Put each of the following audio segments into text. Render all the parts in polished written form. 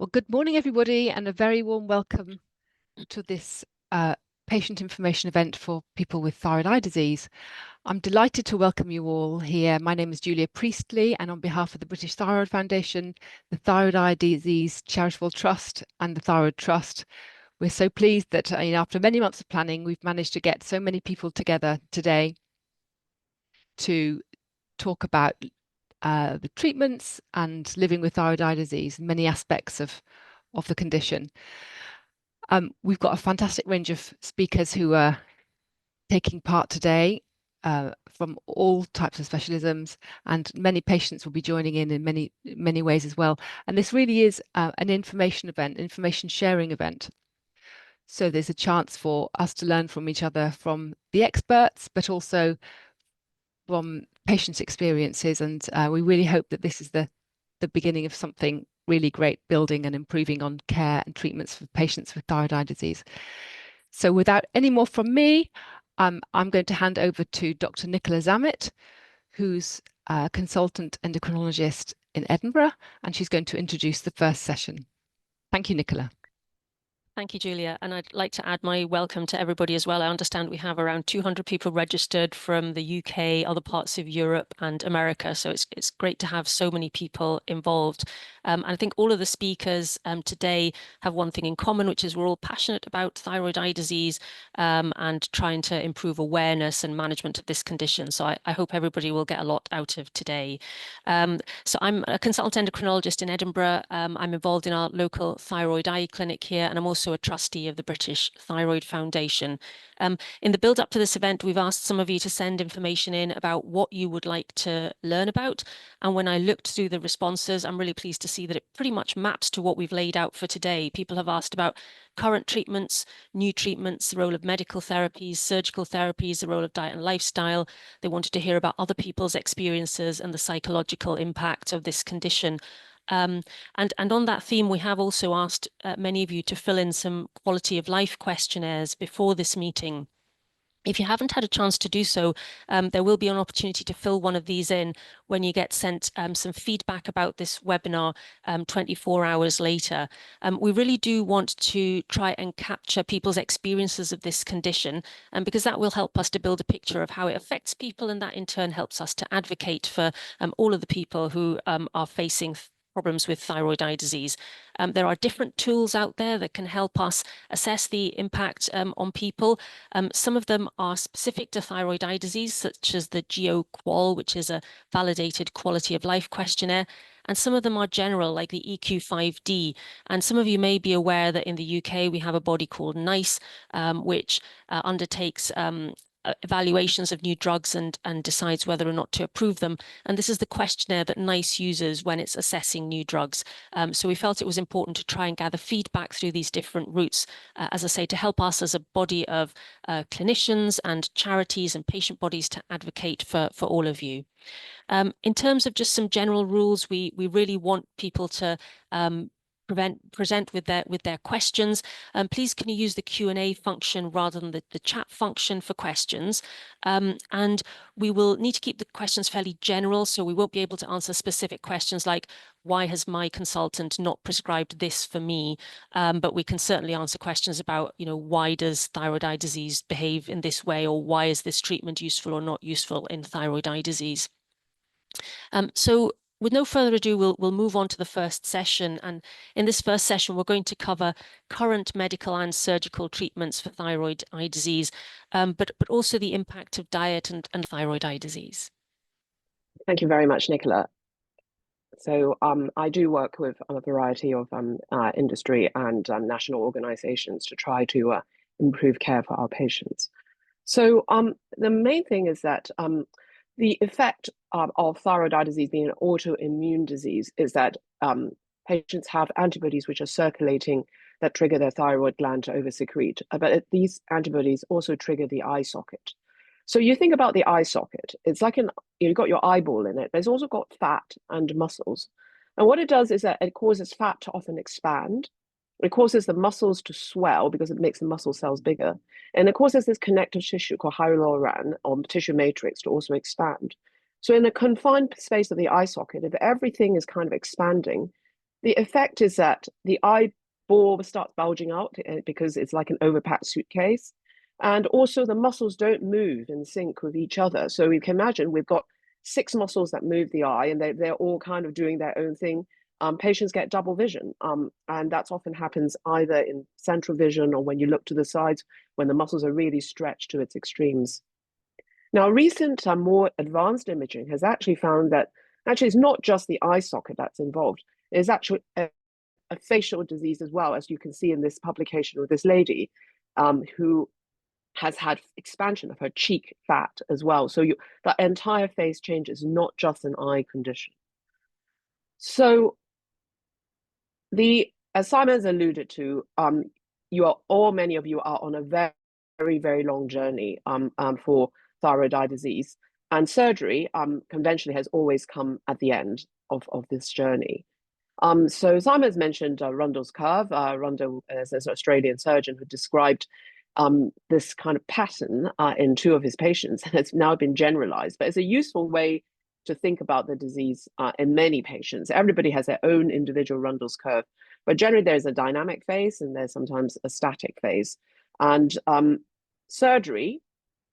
Well, good morning, everybody, and a very warm welcome to this patient information event for people with thyroid eye disease. I'm delighted to welcome you all here. My name is Julia Priestley, and on behalf of the British Thyroid Foundation, the Thyroid Eye Disease Charitable Trust, and the Thyroid Trust, we're so pleased that after many months of planning, we've managed to get so many people together today to talk about the treatments and living with thyroid eye disease, many aspects of the condition. We've got a fantastic range of speakers who are taking part today from all types of specialisms, and many patients will be joining in many ways as well. And this really is an information event, information sharing event. So there's a chance for us to learn from each other, from the experts, but also from patients' experiences. And we really hope that this is the beginning of something really great, building and improving on care and treatments for patients with thyroid eye disease. So without any more from me, I'm going to hand over to Dr. Nicola Zammit, who's a consultant endocrinologist in Edinburgh, and she's going to introduce the first session. Thank you, Nicola. Thank you, Julia. And I'd like to add my welcome to everybody as well. I understand we have around 200 people registered from the UK, other parts of Europe and America. So it's great to have so many people involved. And I think all of the speakers today have one thing in common, which is we're all passionate about thyroid eye disease and trying to improve awareness and management of this condition. So I hope everybody will get a lot out of today. So I'm a consultant endocrinologist in Edinburgh. I'm involved in our local thyroid eye clinic here, and I'm also a trustee of the British Thyroid Foundation. In the build up to this event, we've asked some of you to send information in about what you would like to learn about. And when I looked through the responses, I'm really pleased to see that it pretty much maps to what we've laid out for today. People have asked about current treatments, new treatments, the role of medical therapies, surgical therapies, the role of diet and lifestyle. They wanted to hear about other people's experiences and the psychological impact of this condition. And on that theme, we have also asked many of you to fill in some quality of life questionnaires before this meeting. If you haven't had a chance to do so, there will be an opportunity to fill one of these in when you get sent some feedback about this webinar 24 hours later. We really do want to try and capture people's experiences of this condition, because that will help us to build a picture of how it affects people, and that in turn helps us to advocate for all of the people who are facing problems with thyroid eye disease. There are different tools out there that can help us assess the impact on people. Some of them are specific to thyroid eye disease, such as the GeoQoL, which is a validated quality of life questionnaire. And some of them are general, like the EQ5D. And some of you may be aware that in the UK, we have a body called NICE, which undertakes evaluations of new drugs and decides whether or not to approve them. And this is the questionnaire that NICE uses when it's assessing new drugs. So we felt it was important to try and gather feedback through these different routes, as I say, to help us as a body of clinicians and charities and patient bodies to advocate for all of you. In terms of just some general rules, we really want people to present with their questions. Please can you use the Q&A function rather than the chat function for questions, and we will need to keep the questions fairly general, so we won't be able to answer specific questions like why has my consultant not prescribed this for me, but we can certainly answer questions about why does thyroid eye disease behave in this way, or why is this treatment useful or not useful in thyroid eye disease. So with no further ado, we'll move on to the first session. And in this first session, we're going to cover current medical and surgical treatments for thyroid eye disease, but also the impact of diet and thyroid eye disease. Thank you very much, Nicola. So I do work with a variety of industry and national organizations to try to improve care for our patients. So the main thing is that the effect of thyroid eye disease being an autoimmune disease is that patients have antibodies which are circulating that trigger their thyroid gland to oversecrete, but these antibodies also trigger the eye socket. So you think about the eye socket, it's like you've got your eyeball in it, but it's also got fat and muscles. And what it does is that it causes fat to often expand. It causes the muscles to swell because it makes the muscle cells bigger. And it causes this connective tissue called hyaluron or tissue matrix to also expand. So in a confined space of the eye socket, if everything is kind of expanding, The effect is that the eyeball starts bulging out because it's like an overpacked suitcase. And also the muscles don't move in sync with each other. So you can imagine we've got 6 muscles that move the eye, and they're all kind of doing their own thing. Patients get double vision, and that often happens either in central vision or when you look to the sides when the muscles are really stretched to its extremes. Now, recent more advanced imaging has actually found that actually it's not just the eye socket that's involved. It's actually a facial disease as well, as you can see in this publication with this lady who has had expansion of her cheek fat as well. So that entire face change is not just an eye condition. So as Simon's alluded to, many of you are on a very, very long journey for thyroid eye disease. And surgery conventionally has always come at the end of this journey. So Simon's mentioned Rundle's curve. Rundle is an Australian surgeon who described this kind of pattern in 2 of his patients, and it's now been generalized. But it's a useful way to think about the disease in many patients. Everybody has their own individual Rundle's curve, but generally there's a dynamic phase and there's sometimes a static phase. And surgery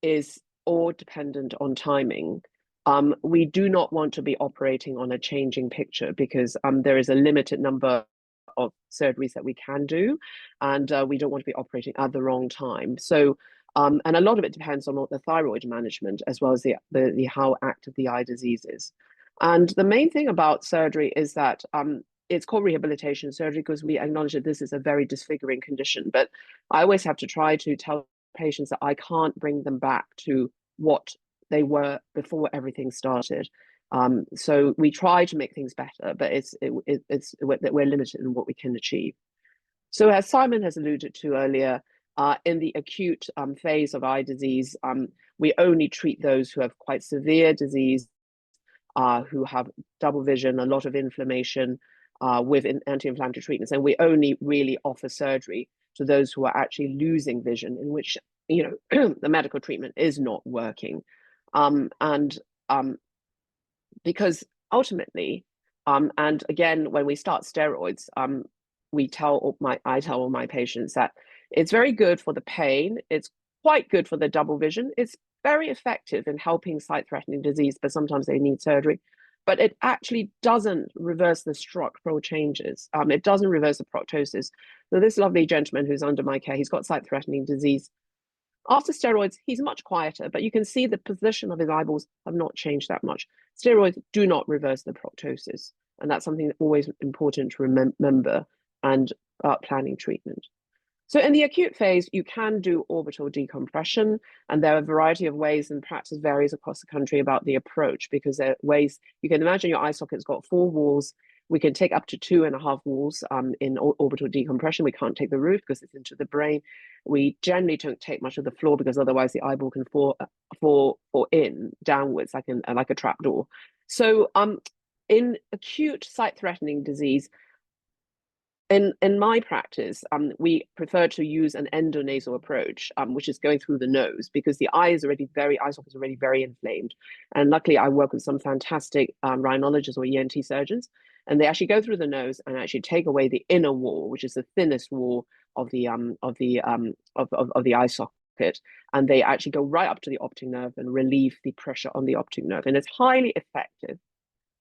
is all dependent on timing. We do not want to be operating on a changing picture because there is a limited number of surgeries that we can do, and we don't want to be operating at the wrong time. So, and a lot of it depends on the thyroid management as well as the how active the eye disease is. And the main thing about surgery is that it's called rehabilitation surgery because we acknowledge that this is a very disfiguring condition. But I always have to try to tell patients that I can't bring them back to what they were before everything started. So we try to make things better, but we're limited in what we can achieve. So as Simon has alluded to earlier, in the acute phase of eye disease, we only treat those who have quite severe disease, who have double vision, a lot of inflammation, with anti-inflammatory treatments, and we only really offer surgery to those who are actually losing vision, in which the medical treatment is not working, because ultimately, and again, when we start steroids, I tell all my patients that it's very good for the pain. It's quite good for the double vision. It's very effective in helping sight-threatening disease, but sometimes they need surgery. But it actually doesn't reverse the structural changes. It doesn't reverse the proptosis. So this lovely gentleman who's under my care, he's got sight-threatening disease. After steroids, he's much quieter, but you can see the position of his eyeballs have not changed that much. Steroids do not reverse the proptosis, and that's something that's always important to remember and planning treatment. So in the acute phase, you can do orbital decompression, and there are a variety of ways, and practice varies across the country about the approach, because there are ways, you can imagine your eye socket's got 4 walls. We can take up to 2.5 walls in orbital decompression. We can't take the roof because it's into the brain. We generally don't take much of the floor because otherwise the eyeball can fall in downwards like a trapdoor. So in acute sight-threatening disease, in my practice, we prefer to use an endonasal approach, which is going through the nose, because the eye socket is already very inflamed. And luckily, I work with some fantastic rhinologists or ENT surgeons, and they actually go through the nose and actually take away the inner wall, which is the thinnest wall of the eye socket, and they actually go right up to the optic nerve and relieve the pressure on the optic nerve, and it's highly effective.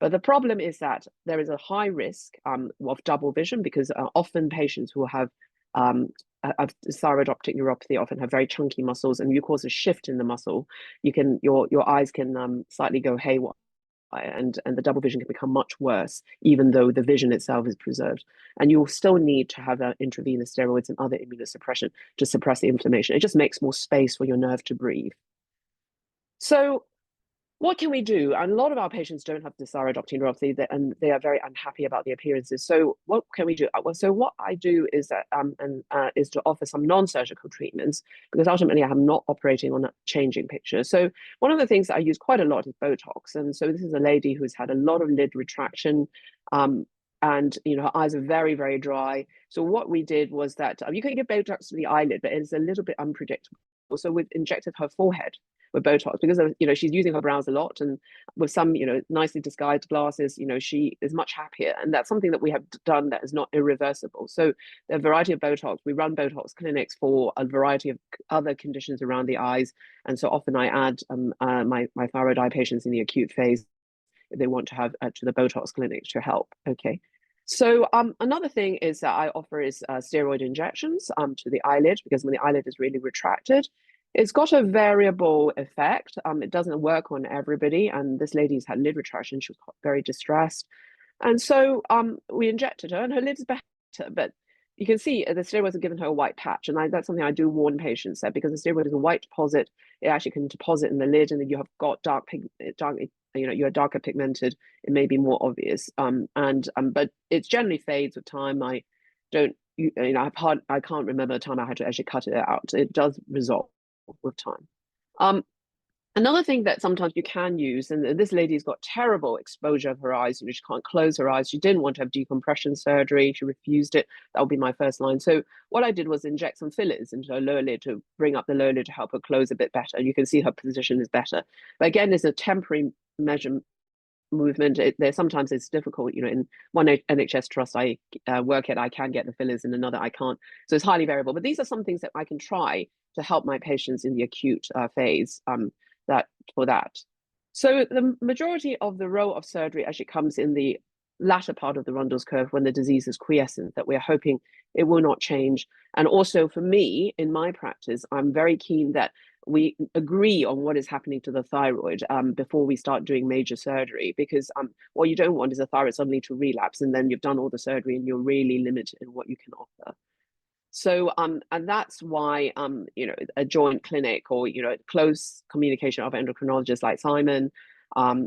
But the problem is that there is a high risk of double vision, because often patients who have thyroid optic neuropathy often have very chunky muscles, and you cause a shift in the muscle, your eyes can slightly go haywire, and the double vision can become much worse, even though the vision itself is preserved. And you'll still need to have intravenous steroids and other immunosuppression to suppress the inflammation. It just makes more space for your nerve to breathe. So what can we do? And a lot of our patients don't have the thyroid optic neuropathy, and they are very unhappy about the appearances. So what can we do? Well, so what I do is that is to offer some non-surgical treatments, because ultimately I'm not operating on a changing picture. So one of the things that I use quite a lot is Botox. And so this is a lady who's had a lot of lid retraction, and her eyes are very, very dry. So what we did was that you can give Botox to the eyelid, but it's a little bit unpredictable. So we've injected her forehead. with Botox because of, she's using her brows a lot, and with some, nicely disguised glasses, she is much happier. And that's something that we have done that is not irreversible. So there are a variety of Botox. We run Botox clinics for a variety of other conditions around the eyes. And so often I add my thyroid eye patients in the acute phase if they want to have to the Botox clinic to help. Okay. So another thing is that I offer is steroid injections to the eyelid, because when the eyelid is really retracted, it's got a variable effect. It doesn't work on everybody. And this lady's had lid retraction. She was very distressed. And so we injected her and her lid's better. But you can see the steroids have given her a white patch. And that's something I do warn patients that, because the steroid is a white deposit, it actually can deposit in the lid, and then you have got you're darker pigmented, it may be more obvious. But it generally fades with time. I don't, I can't remember the time I had to actually cut it out. It does resolve with time. Another thing that sometimes you can use, and this lady's got terrible exposure of her eyes, she can't close her eyes. She didn't want to have decompression surgery. She refused it. That would be my first line. So what I did was inject some fillers into her lower lid to bring up the lower lid to help her close a bit better. And you can see her position is better. But again, it's a temporary measure movement. Sometimes it's difficult. In one NHS trust I work at, I can get the fillers, in another I can't. So it's highly variable. But these are some things that I can try to help my patients in the acute phase. that. So the majority of the role of surgery actually comes in the latter part of the Rundle's curve, when the disease is quiescent, that we're hoping it will not change. And also for me, in my practice, I'm very keen that we agree on what is happening to the thyroid before we start doing major surgery, because what you don't want is a thyroid suddenly to relapse, and then you've done all the surgery and you're really limited in what you can offer. So and that's why a joint clinic, or close communication of endocrinologists like Simon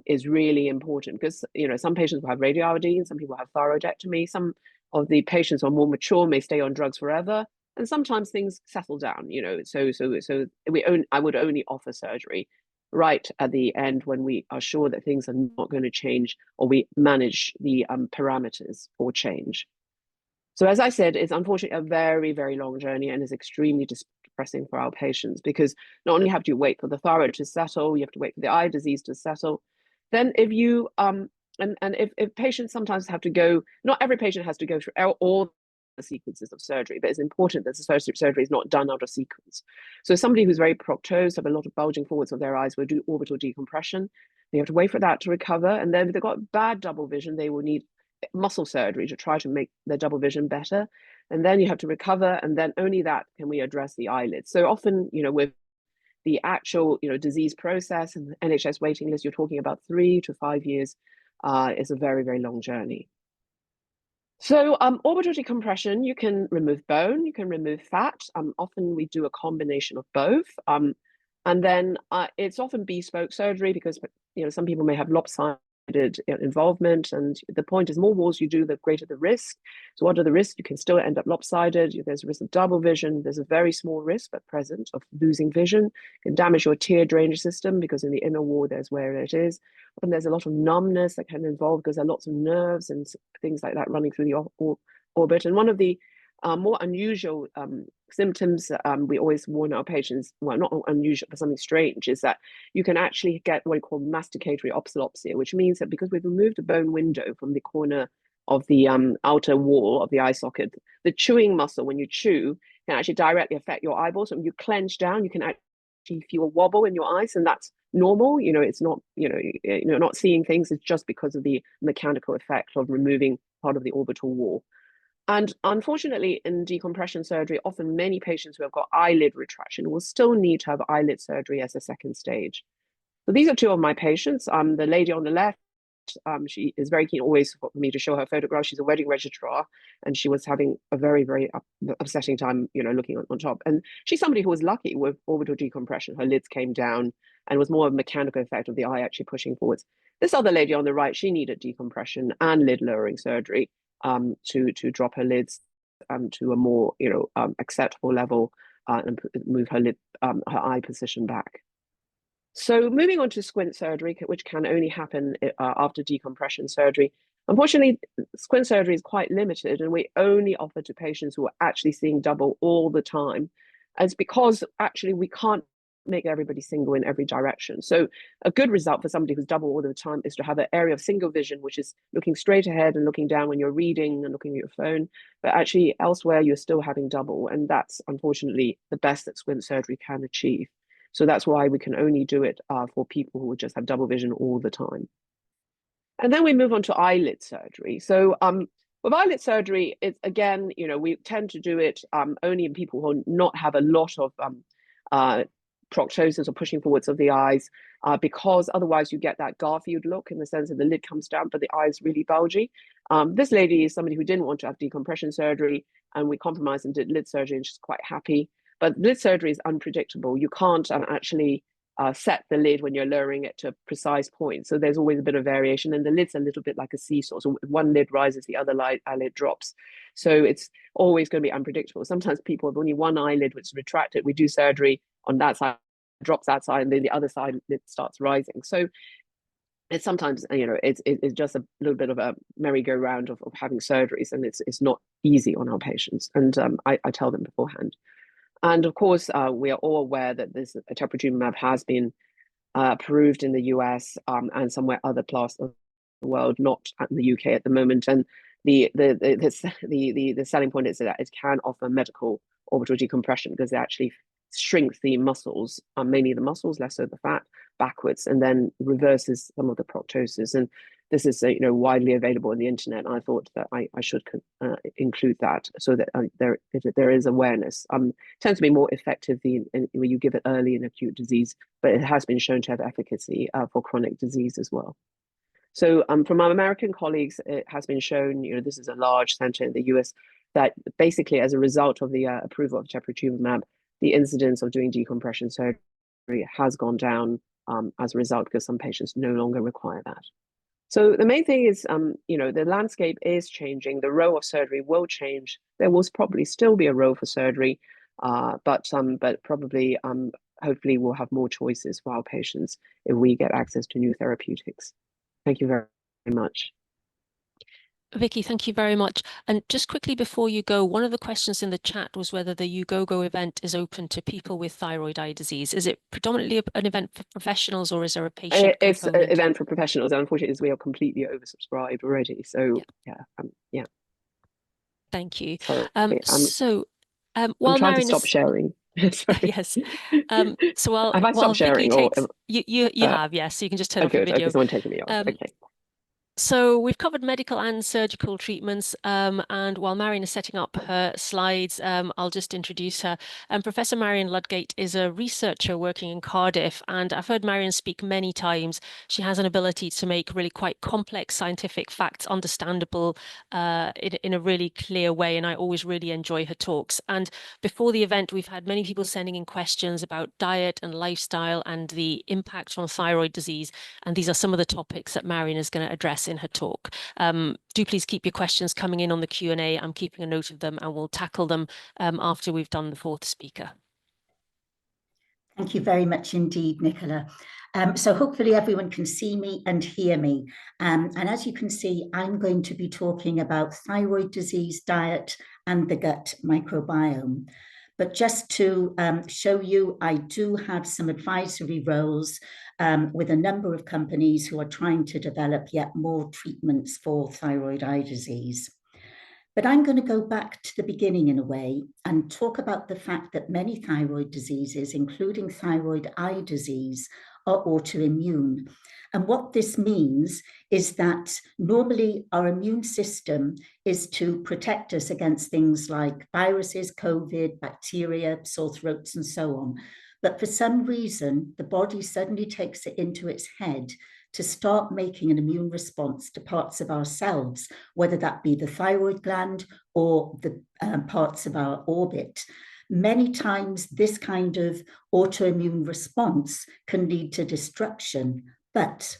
is really important, because some patients will have radioiodine, some people have thyroidectomy, some of the patients who are more mature may stay on drugs forever, and sometimes things settle down. So I would only offer surgery right at the end, when we are sure that things are not going to change, or we manage the parameters for change. So as I said, it's unfortunately a very, very long journey, and is extremely depressing for our patients, because not only have to wait for the thyroid to settle, you have to wait for the eye disease to settle. Then if you if patients sometimes have to go, not every patient has to go through all the sequences of surgery, but it's important that the surgery is not done out of sequence. So somebody who's very proctosed, have a lot of bulging forwards of their eyes, will do orbital decompression. They have to wait for that to recover, and then if they've got bad double vision, they will need muscle surgery to try to make their double vision better. And then you have to recover, and then only that can we address the eyelids. So often, with the actual, disease process and the NHS waiting list, you're talking about 3 to 5 years. Is a very, very long journey. So orbital decompression, you can remove bone, you can remove fat. Often we do a combination of both. And then it's often bespoke surgery, because some people may have lopsided involvement, and the point is, more walls you do, the greater the risk. So what are the risks? You can still end up lopsided. There's a risk of double vision. There's a very small risk, but present, of losing vision. It can damage your tear drainage system, because in the inner wall there's where it is. And there's a lot of numbness that can involve, because there are lots of nerves and things like that running through the orbit. And one of the more unusual symptoms we always warn our patients, well, not unusual, but something strange, is that you can actually get what we call masticatory opsolopsia, which means that because we've removed a bone window from the corner of the outer wall of the eye socket, the chewing muscle, when you chew, can actually directly affect your eyeballs. So when you clench down, you can actually feel a wobble in your eyes, and that's normal. It's not, you're not seeing things. It's just because of the mechanical effect of removing part of the orbital wall. And unfortunately, in decompression surgery, often many patients who have got eyelid retraction will still need to have eyelid surgery as a second stage. So these are two of my patients. The lady on the left, she is very keen always for me to show her photographs. She's a wedding registrar, and she was having a very, very upsetting time, looking on top. And she's somebody who was lucky with orbital decompression. Her lids came down, and it was more of a mechanical effect of the eye actually pushing forwards. This other lady on the right, she needed decompression and lid lowering surgery to drop her lids to a more acceptable level and move her her eye position back. So moving on to squint surgery, which can only happen after decompression surgery. Unfortunately, squint surgery is quite limited, and we only offer to patients who are actually seeing double all the time. And it's because actually we can't make everybody single in every direction. So a good result for somebody who's double all the time is to have an area of single vision, which is looking straight ahead and looking down when you're reading and looking at your phone, but actually elsewhere you're still having double. And that's unfortunately the best that squint surgery can achieve. So that's why we can only do it for people who just have double vision all the time. And then we move on to eyelid surgery. So with eyelid surgery, it's again, we tend to do it only in people who not have a lot of proptosis or pushing forwards of the eyes, because otherwise you get that Garfield look in the sense that the lid comes down, but the eye is really bulgy. This lady is somebody who didn't want to have decompression surgery, and we compromised and did lid surgery, and she's quite happy. But lid surgery is unpredictable. You can't actually set the lid when you're lowering it to a precise point. So there's always a bit of variation, and the lid's a little bit like a seesaw. So if one lid rises, the other eyelid drops. So it's always going to be unpredictable. Sometimes people have only one eyelid which is retracted. We do surgery on that side, drops that side, and then the other side lid starts rising. So it's sometimes, it's just a little bit of a merry-go-round of having surgeries, and it's not easy on our patients. And I tell them beforehand. And of course, we are all aware that this teprotumumab has been approved in the US and somewhere other parts of the world, not in the UK at the moment. And the selling point is that it can offer medical orbital decompression because it actually shrinks the muscles, mainly the muscles, less so the fat, backwards, and then reverses some of the proptosis. And this is widely available on the internet. And I thought that I should include that so that there is awareness. It tends to be more effective when you give it early in acute disease, but it has been shown to have efficacy for chronic disease as well. So from our American colleagues, it has been shown, this is a large center in the US, that basically as a result of the approval of teprotumumab, the incidence of doing decompression surgery has gone down as a result, because some patients no longer require that. So the main thing is, the landscape is changing. The role of surgery will change. There will probably still be a role for surgery, but probably, hopefully, we'll have more choices for our patients if we get access to new therapeutics. Thank you very much. Vicky, thank you very much. And just quickly before you go, one of the questions in the chat was whether the UGOGO event is open to people with thyroid eye disease. Is it predominantly an event for professionals, or is there a patient It's component? an event for professionals. And unfortunately, we are completely oversubscribed already. So yeah. Thank you. Sorry. While I'm trying Marion to stop sharing. yes. So while have I stopped sharing? Vicky takes, you have, yes. So you can just turn off your good. video. Okay, someone taking me off. Okay. So we've covered medical and surgical treatments, and while Marion is setting up her slides, I'll just introduce her. Professor Marion Ludgate is a researcher working in Cardiff, and I've heard Marion speak many times. She has an ability to make really quite complex scientific facts understandable in a really clear way, and I always really enjoy her talks. And before the event, we've had many people sending in questions about diet and lifestyle and the impact on thyroid disease, and these are some of the topics that Marion is going to address in her talk. Do please keep your questions coming in on the Q&A. I'm keeping a note of them, and we'll tackle them after we've done the fourth speaker. Thank you very much indeed, Nicola. So hopefully everyone can see me and hear me. And as you can see, I'm going to be talking about thyroid disease, diet, and the gut microbiome. But just to show you, I do have some advisory roles with a number of companies who are trying to develop yet more treatments for thyroid eye disease. But I'm going to go back to the beginning in a way and talk about the fact that many thyroid diseases, including thyroid eye disease, are autoimmune. And what this means is that normally our immune system is to protect us against things like viruses, COVID, bacteria, sore throats, and so on. But for some reason, the body suddenly takes it into its head to start making an immune response to parts of ourselves, whether that be the thyroid gland or the parts of our orbit. Many times this kind of autoimmune response can lead to destruction. But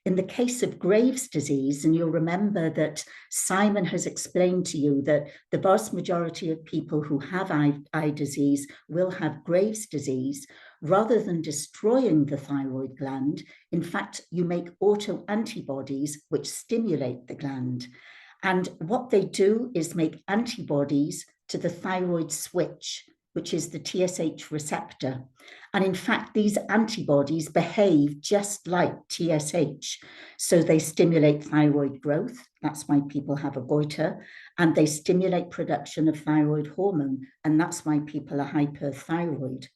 in the case of Graves' disease, and you'll remember that Simon has explained to you that the vast majority of people who have eye disease will have Graves' disease, rather than destroying the thyroid gland, in fact, you make autoantibodies which stimulate the gland. And what they do is make antibodies to the thyroid switch, which is the TSH receptor. And in fact, these antibodies behave just like TSH. So they stimulate thyroid growth. That's why people have a goiter. And they stimulate production of thyroid hormone. And that's why people are hyperthyroid.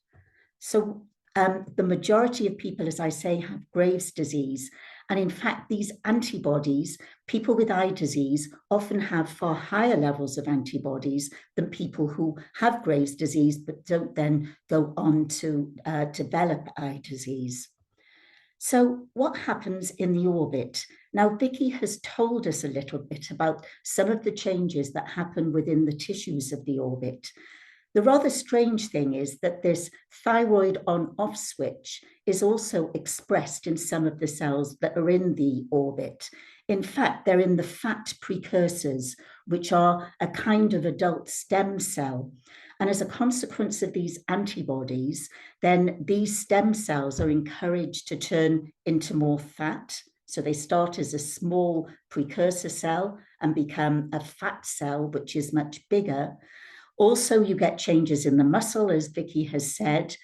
So the majority of people, as I say, have Graves' disease. And in fact, these antibodies, people with eye disease often have far higher levels of antibodies than people who have Graves' disease, but don't then go on to develop eye disease. So what happens in the orbit? Now, Vicky has told us a little bit about some of the changes that happen within the tissues of the orbit. The rather strange thing is that this thyroid on-off switch is also expressed in some of the cells that are in the orbit. In fact, they're in the fat precursors, which are a kind of adult stem cell. And as a consequence of these antibodies, then these stem cells are encouraged to turn into more fat. So they start as a small precursor cell and become a fat cell, which is much bigger. Also, you get changes in the muscle, as Vicky has said,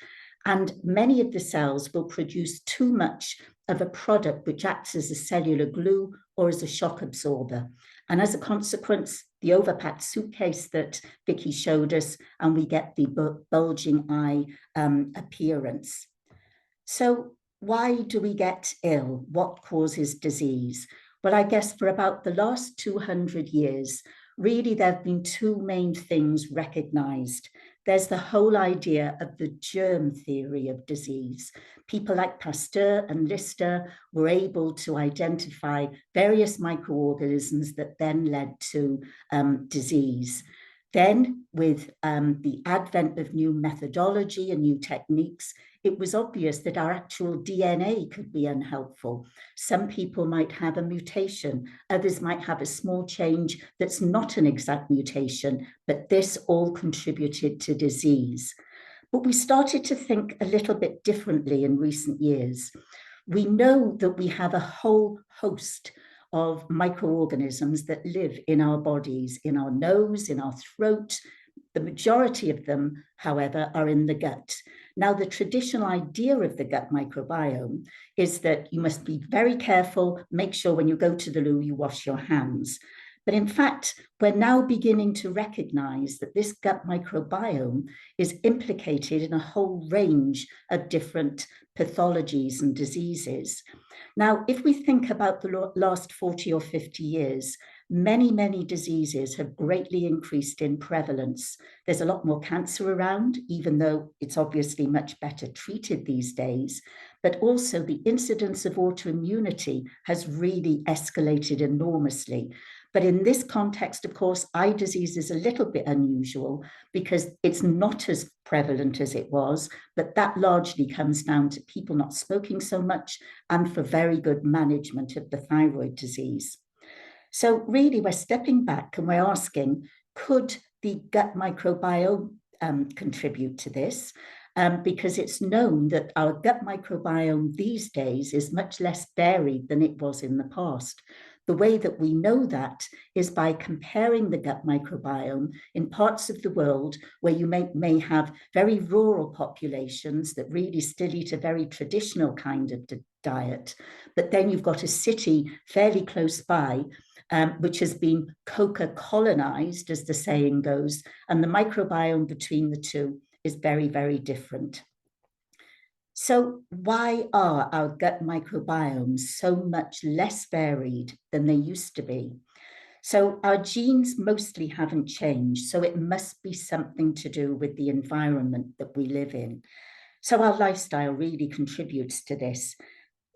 and many of the cells will produce too much of a product which acts as a cellular glue or as a shock absorber. And as a consequence, the overpacked suitcase that Vicky showed us, and we get the bulging eye appearance. So why do we get ill? What causes disease? Well, I guess for about the last 200 years, really, there have been two main things recognized. There's the whole idea of the germ theory of disease. People like Pasteur and Lister were able to identify various microorganisms that then led to disease. Then, with the advent of new methodology and new techniques, it was obvious that our actual DNA could be unhelpful. Some people might have a mutation, others might have a small change that's not an exact mutation, but this all contributed to disease. But we started to think a little bit differently in recent years. We know that we have a whole host of microorganisms that live in our bodies, in our nose, in our throat. The majority of them, however, are in the gut. Now, the traditional idea of the gut microbiome is that you must be very careful, make sure when you go to the loo, you wash your hands. But in fact, we're now beginning to recognize that this gut microbiome is implicated in a whole range of different pathologies and diseases. Now, if we think about the last 40 or 50 years, many, many diseases have greatly increased in prevalence. There's a lot more cancer around, even though it's obviously much better treated these days. But also the incidence of autoimmunity has really escalated enormously. But in this context, of course, eye disease is a little bit unusual because it's not as prevalent as it was, but that largely comes down to people not smoking so much and for very good management of the thyroid disease. So really, we're stepping back and we're asking, could the gut microbiome contribute to this? Because it's known that our gut microbiome these days is much less varied than it was in the past. The way that we know that is by comparing the gut microbiome in parts of the world where you may have very rural populations that really still eat a very traditional kind of diet, but then you've got a city fairly close by which has been coca-colonized, as the saying goes, and the microbiome between the two is very, very different. So why are our gut microbiomes so much less varied than they used to be? So our genes mostly haven't changed, so it must be something to do with the environment that we live in. So our lifestyle really contributes to this.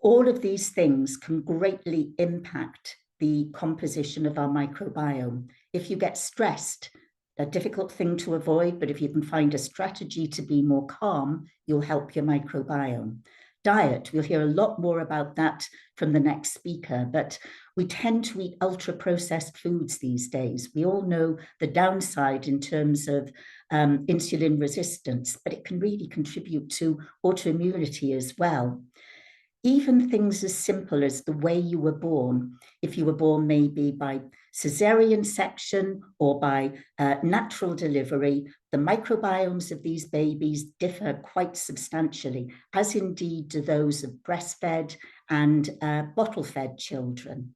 All of these things can greatly impact the composition of our microbiome. If you get stressed, a difficult thing to avoid, but if you can find a strategy to be more calm, you'll help your microbiome. Diet, we'll hear a lot more about that from the next speaker, but we tend to eat ultra-processed foods these days. We all know the downside in terms of insulin resistance, but it can really contribute to autoimmunity as well. Even things as simple as the way you were born, if you were born maybe by cesarean section or by natural delivery, the microbiomes of these babies differ quite substantially, as indeed do those of breastfed and bottle-fed children.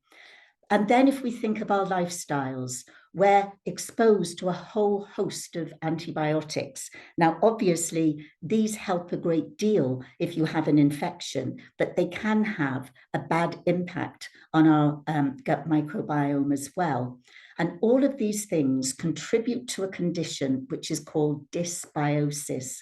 And then if we think of our lifestyles, we're exposed to a whole host of antibiotics. Now, obviously, these help a great deal if you have an infection, but they can have a bad impact on our gut microbiome as well. And all of these things contribute to a condition which is called dysbiosis.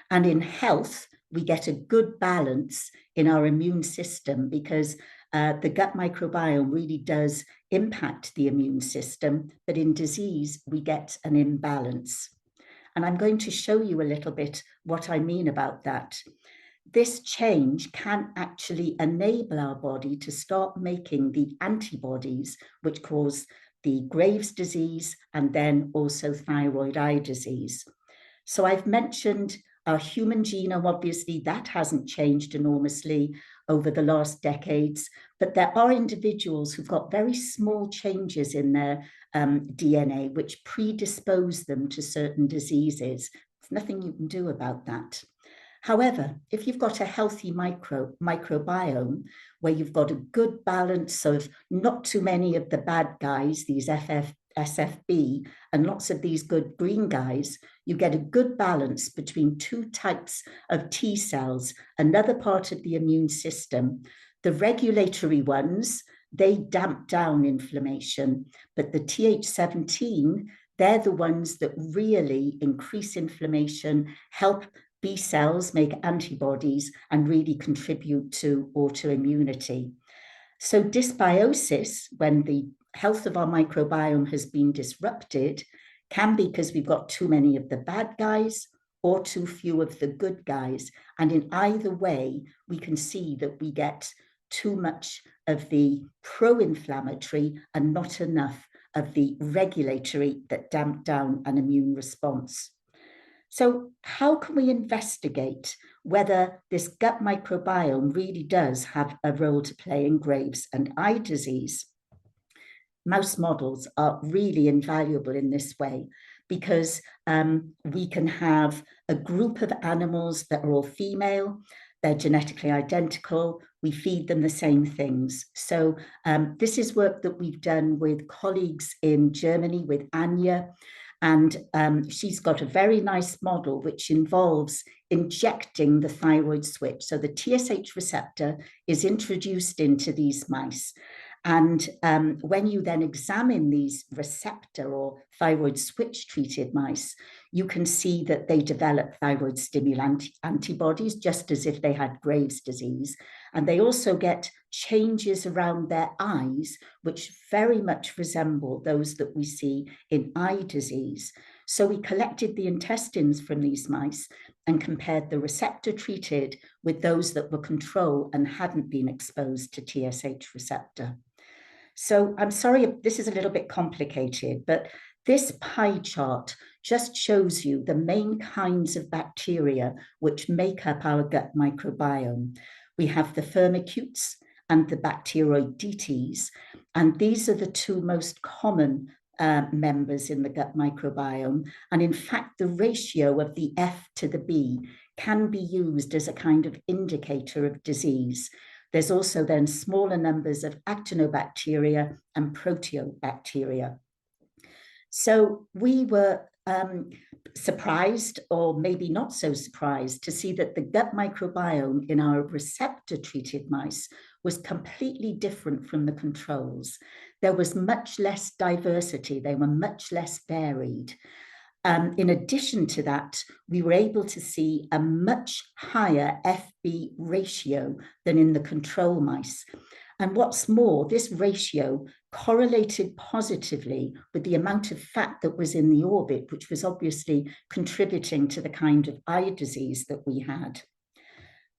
And in health, we get a good balance in our immune system because the gut microbiome really does impact the immune system, but in disease, we get an imbalance. And I'm going to show you a little bit what I mean about that. This change can actually enable our body to start making the antibodies which cause the Graves' disease and then also thyroid eye disease. So I've mentioned our human genome, obviously that hasn't changed enormously over the last decades, but there are individuals who've got very small changes in their DNA which predispose them to certain diseases. There's nothing you can do about that. However, if you've got a healthy microbiome where you've got a good balance of not too many of the bad guys, these SFB, and lots of these good green guys, you get a good balance between two types of T cells, another part of the immune system. The regulatory ones, they damp down inflammation, but the Th17, they're the ones that really increase inflammation, help B cells make antibodies, and really contribute to autoimmunity. So dysbiosis, when the health of our microbiome has been disrupted, can be because we've got too many of the bad guys or too few of the good guys. And in either way, we can see that we get too much of the pro-inflammatory and not enough of the regulatory that damp down an immune response. So how can we investigate whether this gut microbiome really does have a role to play in Graves' and eye disease? Mouse models are really invaluable in this way because we can have a group of animals that are all female, they're genetically identical, we feed them the same things. So this is work that we've done with colleagues in Germany with Anya, and she's got a very nice model which involves injecting the thyroid switch. So the TSH receptor is introduced into these mice. And when you then examine these receptor or thyroid switch treated mice, you can see that they develop thyroid stimulant antibodies, just as if they had Graves' disease. And they also get changes around their eyes, which very much resemble those that we see in eye disease. So we collected the intestines from these mice and compared the receptor treated with those that were control and hadn't been exposed to TSH receptor. So I'm sorry, this is a little bit complicated, but this pie chart just shows you the main kinds of bacteria which make up our gut microbiome. We have the firmicutes and the Bacteroidetes, and these are the two most common members in the gut microbiome. And in fact, the ratio of the F to the B can be used as a kind of indicator of disease. There's also then smaller numbers of actinobacteria and proteobacteria. So we were surprised, or maybe not so surprised, to see that the gut microbiome in our receptor-treated mice was completely different from the controls. There was much less diversity, they were much less varied. In addition to that, we were able to see a much higher FB ratio than in the control mice. And what's more, this ratio correlated positively with the amount of fat that was in the orbit, which was obviously contributing to the kind of eye disease that we had.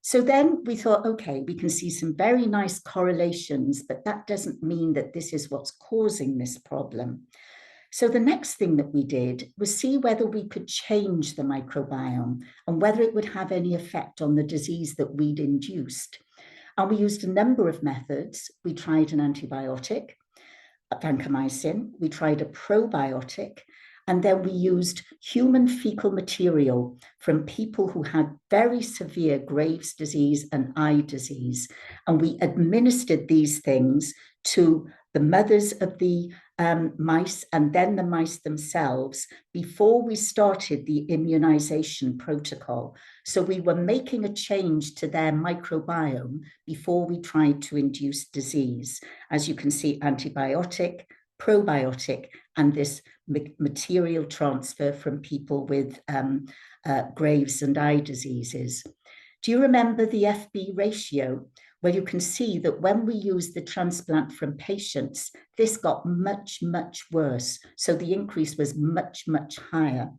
So then we thought, okay, we can see some very nice correlations, but that doesn't mean that this is what's causing this problem. So the next thing that we did was see whether we could change the microbiome and whether it would have any effect on the disease that we'd induced. And we used a number of methods. We tried an antibiotic. vancomycin, we tried a probiotic, and then we used human fecal material from people who had very severe Graves' disease and eye disease. And we administered these things to the mothers of the mice and then the mice themselves before we started the immunization protocol. So we were making a change to their microbiome before we tried to induce disease. As you can see, antibiotic, probiotic, and this material transfer from people with Graves and eye diseases. Do you remember the FB ratio? Well, you can see that when we use the transplant from patients, this got much, much worse. So the increase was much, much higher.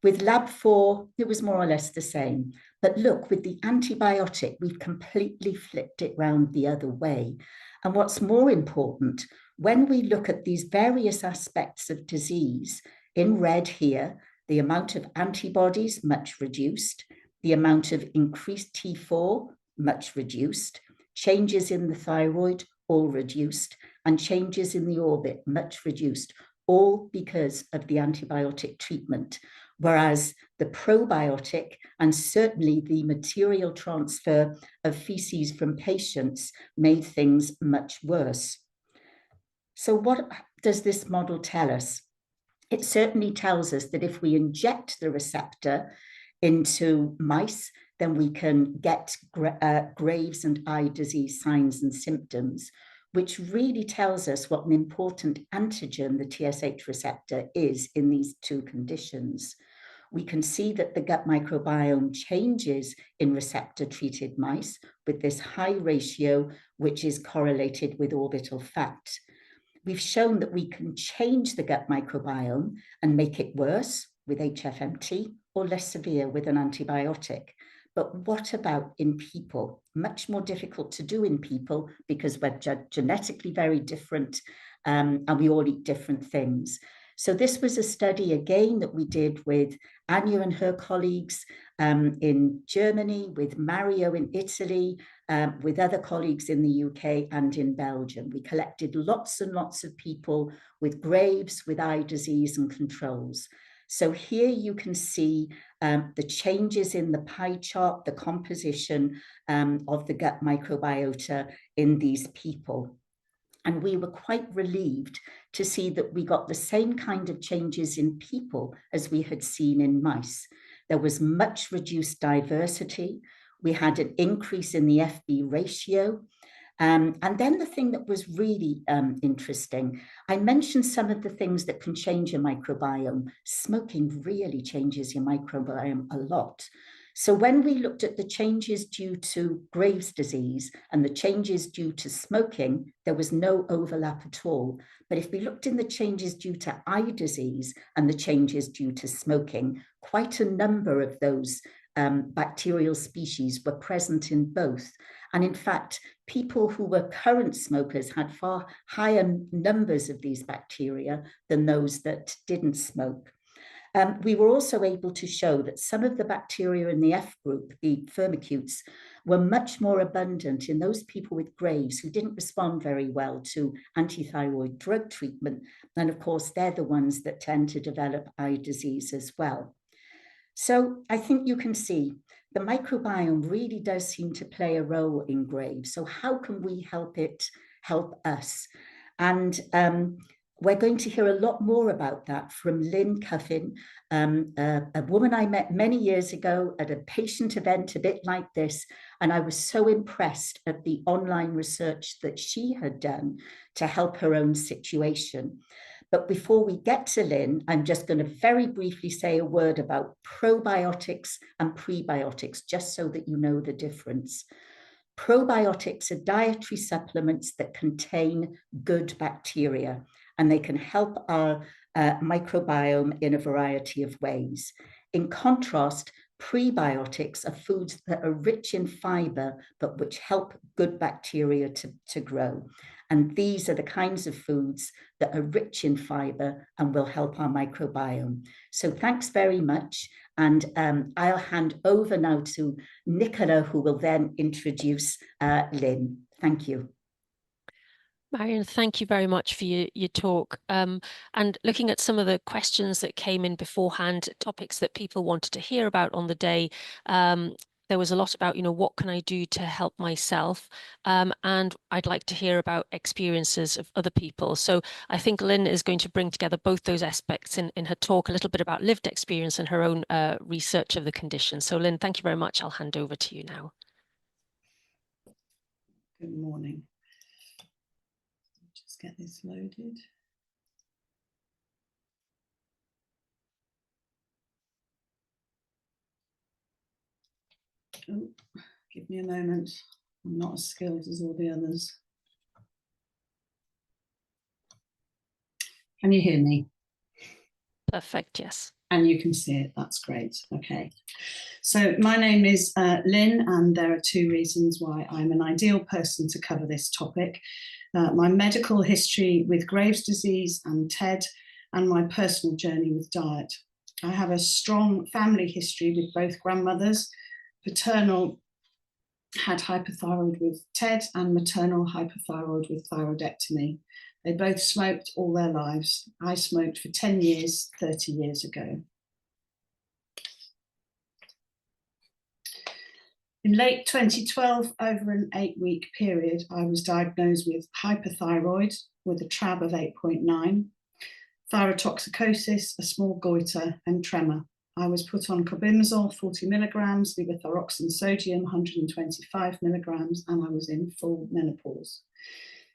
With Lab 4, it was more or less the same. But look, with the antibiotic, we've completely flipped it round the other way. And what's more important, when we look at these various aspects of disease, in red here, the amount of antibodies, much reduced, the amount of increased T4, much reduced, changes in the thyroid, all reduced, and changes in the orbit, much reduced, all because of the antibiotic treatment. Whereas the probiotic and certainly the material transfer of feces from patients made things much worse. So what does this model tell us? It certainly tells us that if we inject the receptor into mice, then we can get Graves and eye disease signs and symptoms, which really tells us what an important antigen the TSH receptor is in these two conditions. We can see that the gut microbiome changes in receptor-treated mice with this high ratio, which is correlated with orbital fat. We've shown that we can change the gut microbiome and make it worse with HFMT or less severe with an antibiotic. But what about in people? Much more difficult to do in people because we're genetically very different and we all eat different things. So this was a study again that we did with Anya and her colleagues in Germany, with Mario in Italy, with other colleagues in the UK and in Belgium. We collected lots and lots of people with Graves, with eye disease and controls. So here you can see the changes in the pie chart, the composition of the gut microbiota in these people. And we were quite relieved to see that we got the same kind of changes in people as we had seen in mice. There was much reduced diversity. We had an increase in the FB ratio. And then the thing that was really interesting, I mentioned some of the things that can change your microbiome. Smoking really changes your microbiome a lot. So when we looked at the changes due to Graves' disease and the changes due to smoking, there was no overlap at all. But if we looked in the changes due to eye disease and the changes due to smoking, quite a number of those bacterial species were present in both. And in fact, people who were current smokers had far higher numbers of these bacteria than those that didn't smoke. We were also able to show that some of the bacteria in the F group, the firmicutes, were much more abundant in those people with Graves who didn't respond very well to antithyroid drug treatment. And of course, they're the ones that tend to develop eye disease as well. So I think you can see the microbiome really does seem to play a role in Graves. So how can we help it help us? And we're going to hear a lot more about that from Lynn Cuffin, a woman I met many years ago at a patient event a bit like this. And I was so impressed at the online research that she had done to help her own situation. But before we get to Lynn, I'm just going to very briefly say a word about probiotics and prebiotics, just so that you know the difference. Probiotics are dietary supplements that contain good bacteria, and they can help our microbiome in a variety of ways. In contrast, prebiotics are foods that are rich in fiber, but which help good bacteria to grow. And these are the kinds of foods that are rich in fiber and will help our microbiome. So thanks very much. And I'll hand over now to Nicola, who will then introduce Lynn. Thank you. Marion, thank you very much for your talk. And looking at some of the questions that came in beforehand, topics that people wanted to hear about on the day, there was a lot about, what can I do to help myself? And I'd like to hear about experiences of other people. So I think Lynn is going to bring together both those aspects in her talk, a little bit about lived experience and her own research of the condition. So Lynn, thank you very much. I'll hand over to you now. Good morning. Just get this loaded. Oh, give me a moment. I'm not as skilled as all the others. Can you hear me? Perfect, yes. And you can see it, that's great. Okay. So my name is Lynn, and there are two reasons why I'm an ideal person to cover this topic. My medical history with Graves' disease and TED, and my personal journey with diet. I have a strong family history with both grandmothers. Paternal had hypothyroid with TED and maternal hypothyroid with thyroidectomy. They both smoked all their lives. I smoked for 10 years, 30 years ago. In late 2012, over an 8-week period, I was diagnosed with hypothyroid with a TRAB of 8.9, thyrotoxicosis, a small goiter, and tremor. I was put on cobimazole 40 milligrams, levothyroxine sodium 125 milligrams, and I was in full menopause.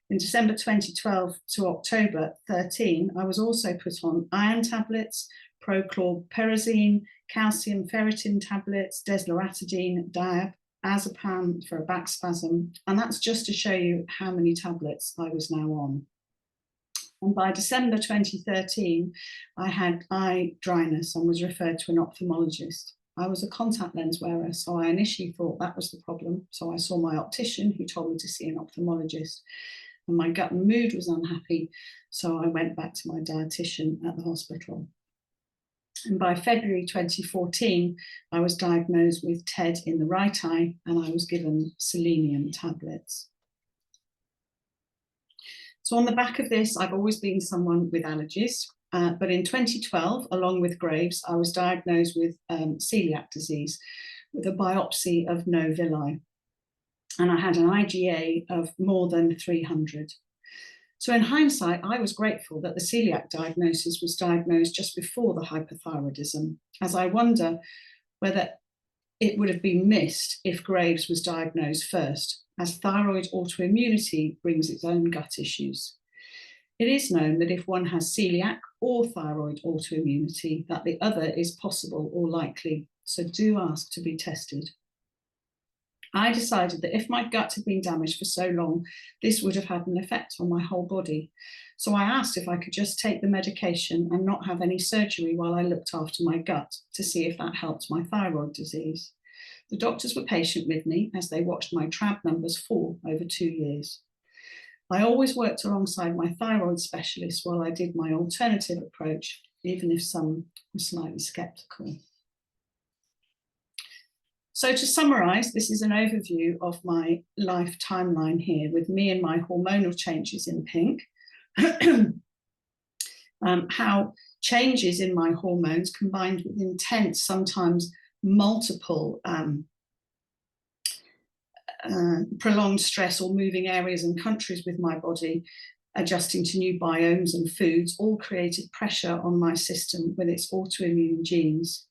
In December 2012 to October 13, I was also put on iron tablets, prochlorperazine, calcium ferritin tablets, desloratadine, diazepam for a back spasm, and that's just to show you how many tablets I was now on. And by December 2013, I had eye dryness and was referred to an ophthalmologist. I was a contact lens wearer, so I initially thought that was the problem. So I saw my optician, who told me to see an ophthalmologist. And my gut and mood was unhappy, so I went back to my dietitian at the hospital. And by February 2014, I was diagnosed with TED in the right eye, and I was given selenium tablets. So on the back of this, I've always been someone with allergies, but in 2012, along with Graves, I was diagnosed with celiac disease with a biopsy of no villi. And I had an IgA of more than 300. So in hindsight, I was grateful that the celiac diagnosis was diagnosed just before the hypothyroidism, as I wonder whether it would have been missed if Graves was diagnosed first, as thyroid autoimmunity brings its own gut issues. It is known that if one has celiac or thyroid autoimmunity, that the other is possible or likely, so do ask to be tested. I decided that if my gut had been damaged for so long, this would have had an effect on my whole body. So I asked if I could just take the medication and not have any surgery while I looked after my gut to see if that helped my thyroid disease. The doctors were patient with me as they watched my TRAB numbers fall over 2 years. I always worked alongside my thyroid specialist while I did my alternative approach, even if some were slightly skeptical. So to summarise, this is an overview of my life timeline here, with me and my hormonal changes in pink, how changes in my hormones combined with intense, sometimes multiple prolonged stress or moving areas and countries with my body, adjusting to new biomes and foods, all created pressure on my system with its autoimmune genes.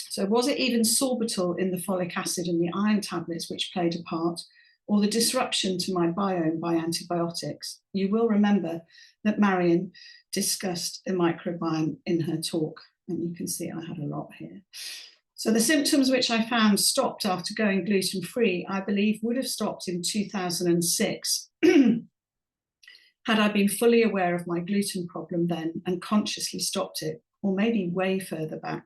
So was it even sorbitol in the folic acid and the iron tablets which played a part, or the disruption to my biome by antibiotics? You will remember that Marion discussed the microbiome in her talk, and you can see I had a lot here. So the symptoms which I found stopped after going gluten-free, I believe would have stopped in 2006 had I been fully aware of my gluten problem then and consciously stopped it, or maybe way further back.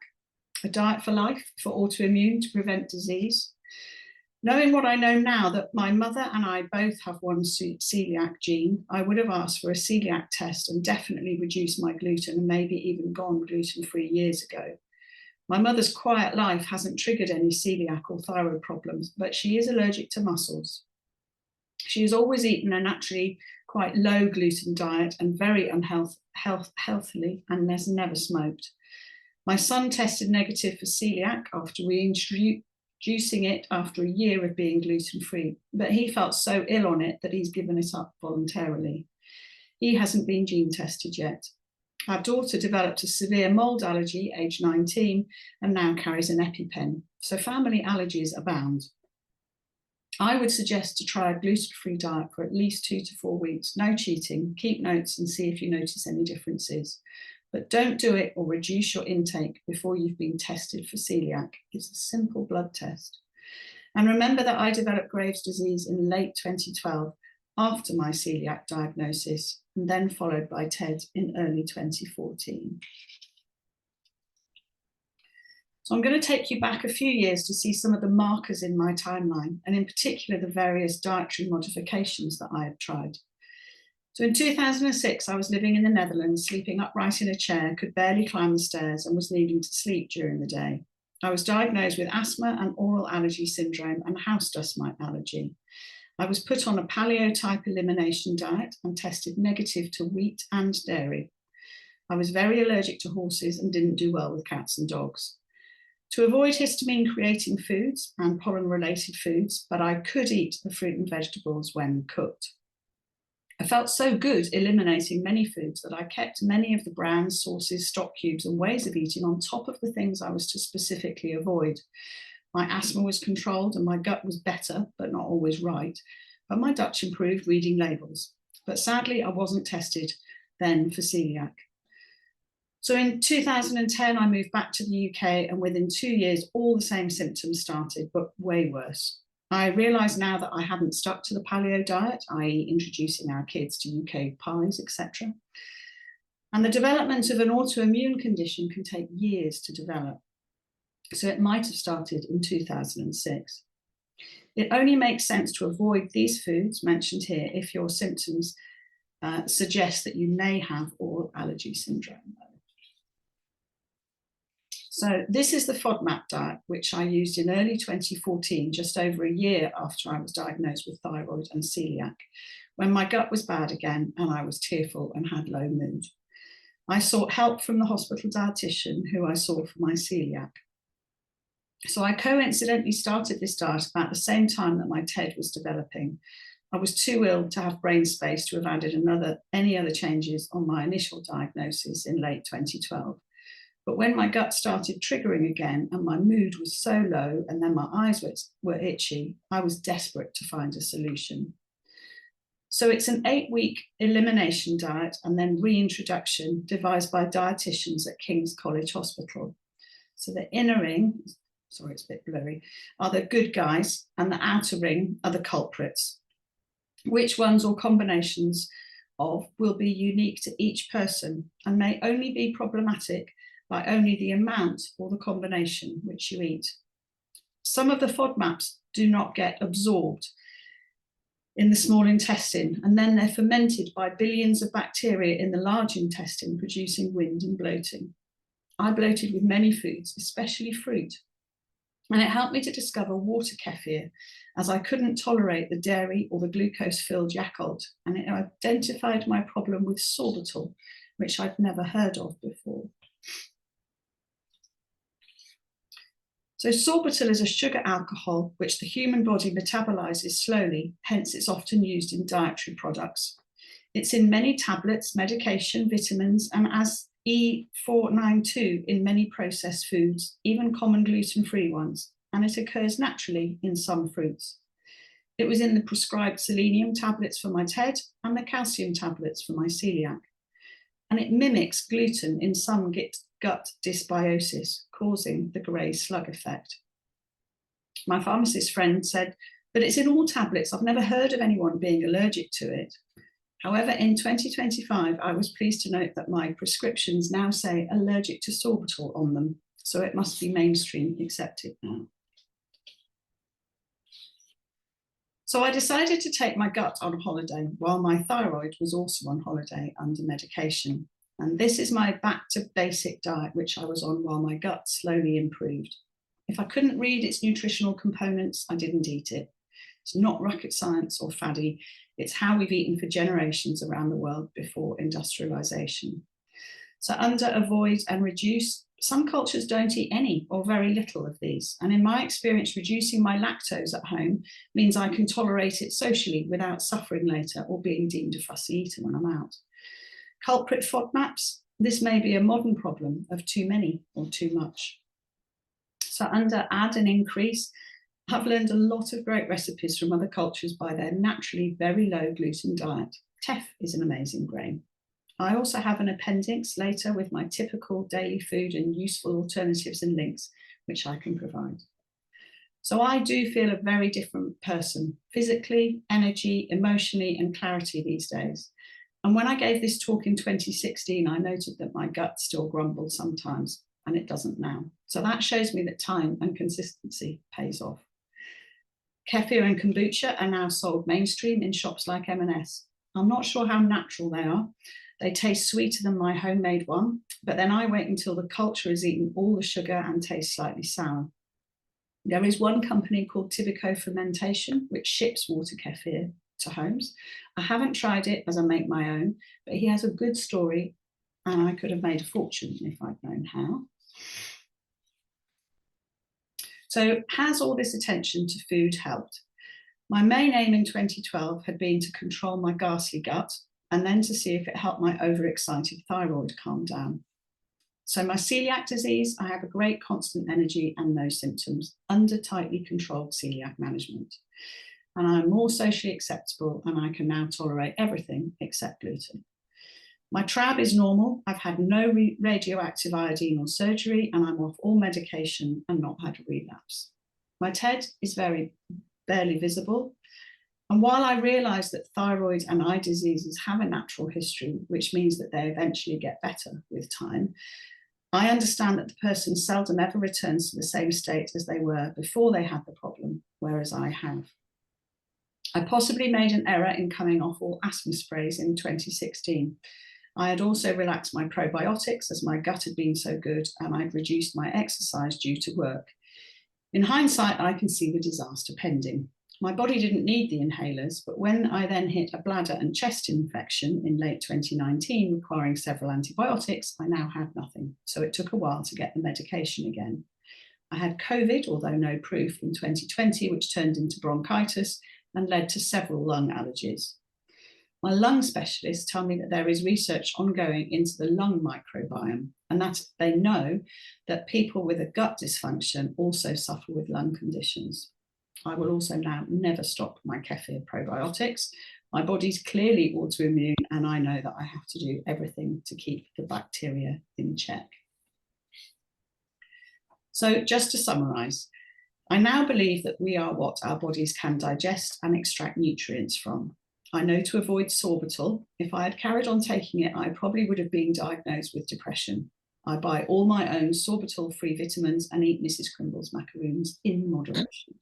A diet for life, for autoimmune, to prevent disease. Knowing what I know now, that my mother and I both have one celiac gene, I would have asked for a celiac test and definitely reduced my gluten and maybe even gone gluten-free years ago. My mother's quiet life hasn't triggered any celiac or thyroid problems, but she is allergic to mussels. She has always eaten a naturally quite low gluten diet and very healthily, and has never smoked. My son tested negative for celiac after reintroducing it after a year of being gluten-free, but he felt so ill on it that he's given it up voluntarily. He hasn't been gene tested yet. Our daughter developed a severe mold allergy, age 19, and now carries an EpiPen. So family allergies abound. I would suggest to try a gluten-free diet for at least 2 to 4 weeks. No cheating, keep notes and see if you notice any differences. But don't do it or reduce your intake before you've been tested for celiac. It's a simple blood test. And remember that I developed Graves' disease in late 2012 after my celiac diagnosis, and then followed by TED in early 2014. So I'm going to take you back a few years to see some of the markers in my timeline, and in particular the various dietary modifications that I had tried. So in 2006, I was living in the Netherlands, sleeping upright in a chair, could barely climb the stairs, and was needing to sleep during the day. I was diagnosed with asthma and oral allergy syndrome and house dust mite allergy. I was put on a paleo-type elimination diet and tested negative to wheat and dairy. I was very allergic to horses and didn't do well with cats and dogs. To avoid histamine-creating foods and pollen-related foods, but I could eat the fruit and vegetables when cooked. I felt so good eliminating many foods that I kept many of the brands, sauces, stock cubes, and ways of eating on top of the things I was to specifically avoid. My asthma was controlled and my gut was better, but not always right. But my Dutch improved reading labels. But sadly, I wasn't tested then for celiac. So in 2010, I moved back to the UK, and within 2 years, all the same symptoms started, but way worse. I realise now that I hadn't stuck to the paleo diet, i.e. introducing our kids to UK pies, etc. And the development of an autoimmune condition can take years to develop. So it might have started in 2006. It only makes sense to avoid these foods mentioned here if your symptoms suggest that you may have oral allergy syndrome. So this is the FODMAP diet, which I used in early 2014, just over a year after I was diagnosed with thyroid and celiac, when my gut was bad again and I was tearful and had low mood. I sought help from the hospital dietitian who I saw for my celiac. So I coincidentally started this diet about the same time that my TED was developing. I was too ill to have brain space to have added any other changes on my initial diagnosis in late 2012. But when my gut started triggering again and my mood was so low and then my eyes were itchy, I was desperate to find a solution. So it's an 8-week elimination diet and then reintroduction devised by dietitians at King's College Hospital. So the inner ring, sorry, it's a bit blurry, are the good guys and the outer ring are the culprits. Which ones or combinations of will be unique to each person and may only be problematic by only the amount or the combination which you eat. Some of the FODMAPs do not get absorbed in the small intestine, and then they're fermented by billions of bacteria in the large intestine, producing wind and bloating. I bloated with many foods, especially fruit, and it helped me to discover water kefir, as I couldn't tolerate the dairy or the glucose-filled Yakult, and it identified my problem with sorbitol, which I'd never heard of before. So sorbitol is a sugar alcohol which the human body metabolizes slowly, hence it's often used in dietary products. It's in many tablets, medication, vitamins, and as E492 in many processed foods, even common gluten-free ones, and it occurs naturally in some fruits. It was in the prescribed selenium tablets for my TED and the calcium tablets for my celiac. And it mimics gluten in some gut dysbiosis, causing the grey slug effect. My pharmacist friend said, but it's in all tablets. I've never heard of anyone being allergic to it. However, in 2025, I was pleased to note that my prescriptions now say allergic to sorbitol on them, so it must be mainstream accepted now. So I decided to take my gut on holiday while my thyroid was also on holiday under medication. And this is my back to basic diet, which I was on while my gut slowly improved. If I couldn't read its nutritional components, I didn't eat it. It's not rocket science or faddy. It's how we've eaten for generations around the world before industrialization. So under, avoid and reduce, some cultures don't eat any or very little of these. And in my experience, reducing my lactose at home means I can tolerate it socially without suffering later or being deemed a fussy eater when I'm out. Culprit FODMAPs, this may be a modern problem of too many or too much. So under, add and increase, I've learned a lot of great recipes from other cultures by their naturally very low gluten diet. Teff is an amazing grain. I also have an appendix later with my typical daily food and useful alternatives and links, which I can provide. So I do feel a very different person, physically, energy, emotionally, and clarity these days. And when I gave this talk in 2016, I noted that my gut still grumbled sometimes, and it doesn't now. So that shows me that time and consistency pays off. Kefir and kombucha are now sold mainstream in shops like M&S. I'm not sure how natural they are. They taste sweeter than my homemade one, but then I wait until the culture has eaten all the sugar and tastes slightly sour. There is one company called Tibico Fermentation, which ships water kefir to homes. I haven't tried it as I make my own, but he has a good story and I could have made a fortune if I'd known how. So has all this attention to food helped? My main aim in 2012 had been to control my ghastly gut and then to see if it helped my overexcited thyroid calm down. So my celiac disease, I have a great constant energy and no symptoms under tightly controlled celiac management. And I'm more socially acceptable and I can now tolerate everything except gluten. My TRAB is normal. I've had no radioactive iodine or surgery and I'm off all medication and not had a relapse. My TED is very barely visible. And while I realise that thyroid and eye diseases have a natural history, which means that they eventually get better with time, I understand that the person seldom ever returns to the same state as they were before they had the problem, whereas I have. I possibly made an error in coming off all asthma sprays in 2016. I had also relaxed my probiotics as my gut had been so good and I'd reduced my exercise due to work. In hindsight, I can see the disaster pending. My body didn't need the inhalers, but when I then hit a bladder and chest infection in late 2019, requiring several antibiotics, I now had nothing. So it took a while to get the medication again. I had COVID, although no proof, in 2020, which turned into bronchitis and led to several lung allergies. My lung specialists tell me that there is research ongoing into the lung microbiome and that they know that people with a gut dysfunction also suffer with lung conditions. I will also now never stop my kefir probiotics. My body's clearly autoimmune and I know that I have to do everything to keep the bacteria in check. So just to summarise, I now believe that we are what our bodies can digest and extract nutrients from. I know to avoid sorbitol. If I had carried on taking it, I probably would have been diagnosed with depression. I buy all my own sorbitol-free vitamins and eat Mrs. Crimble's macaroons in moderation.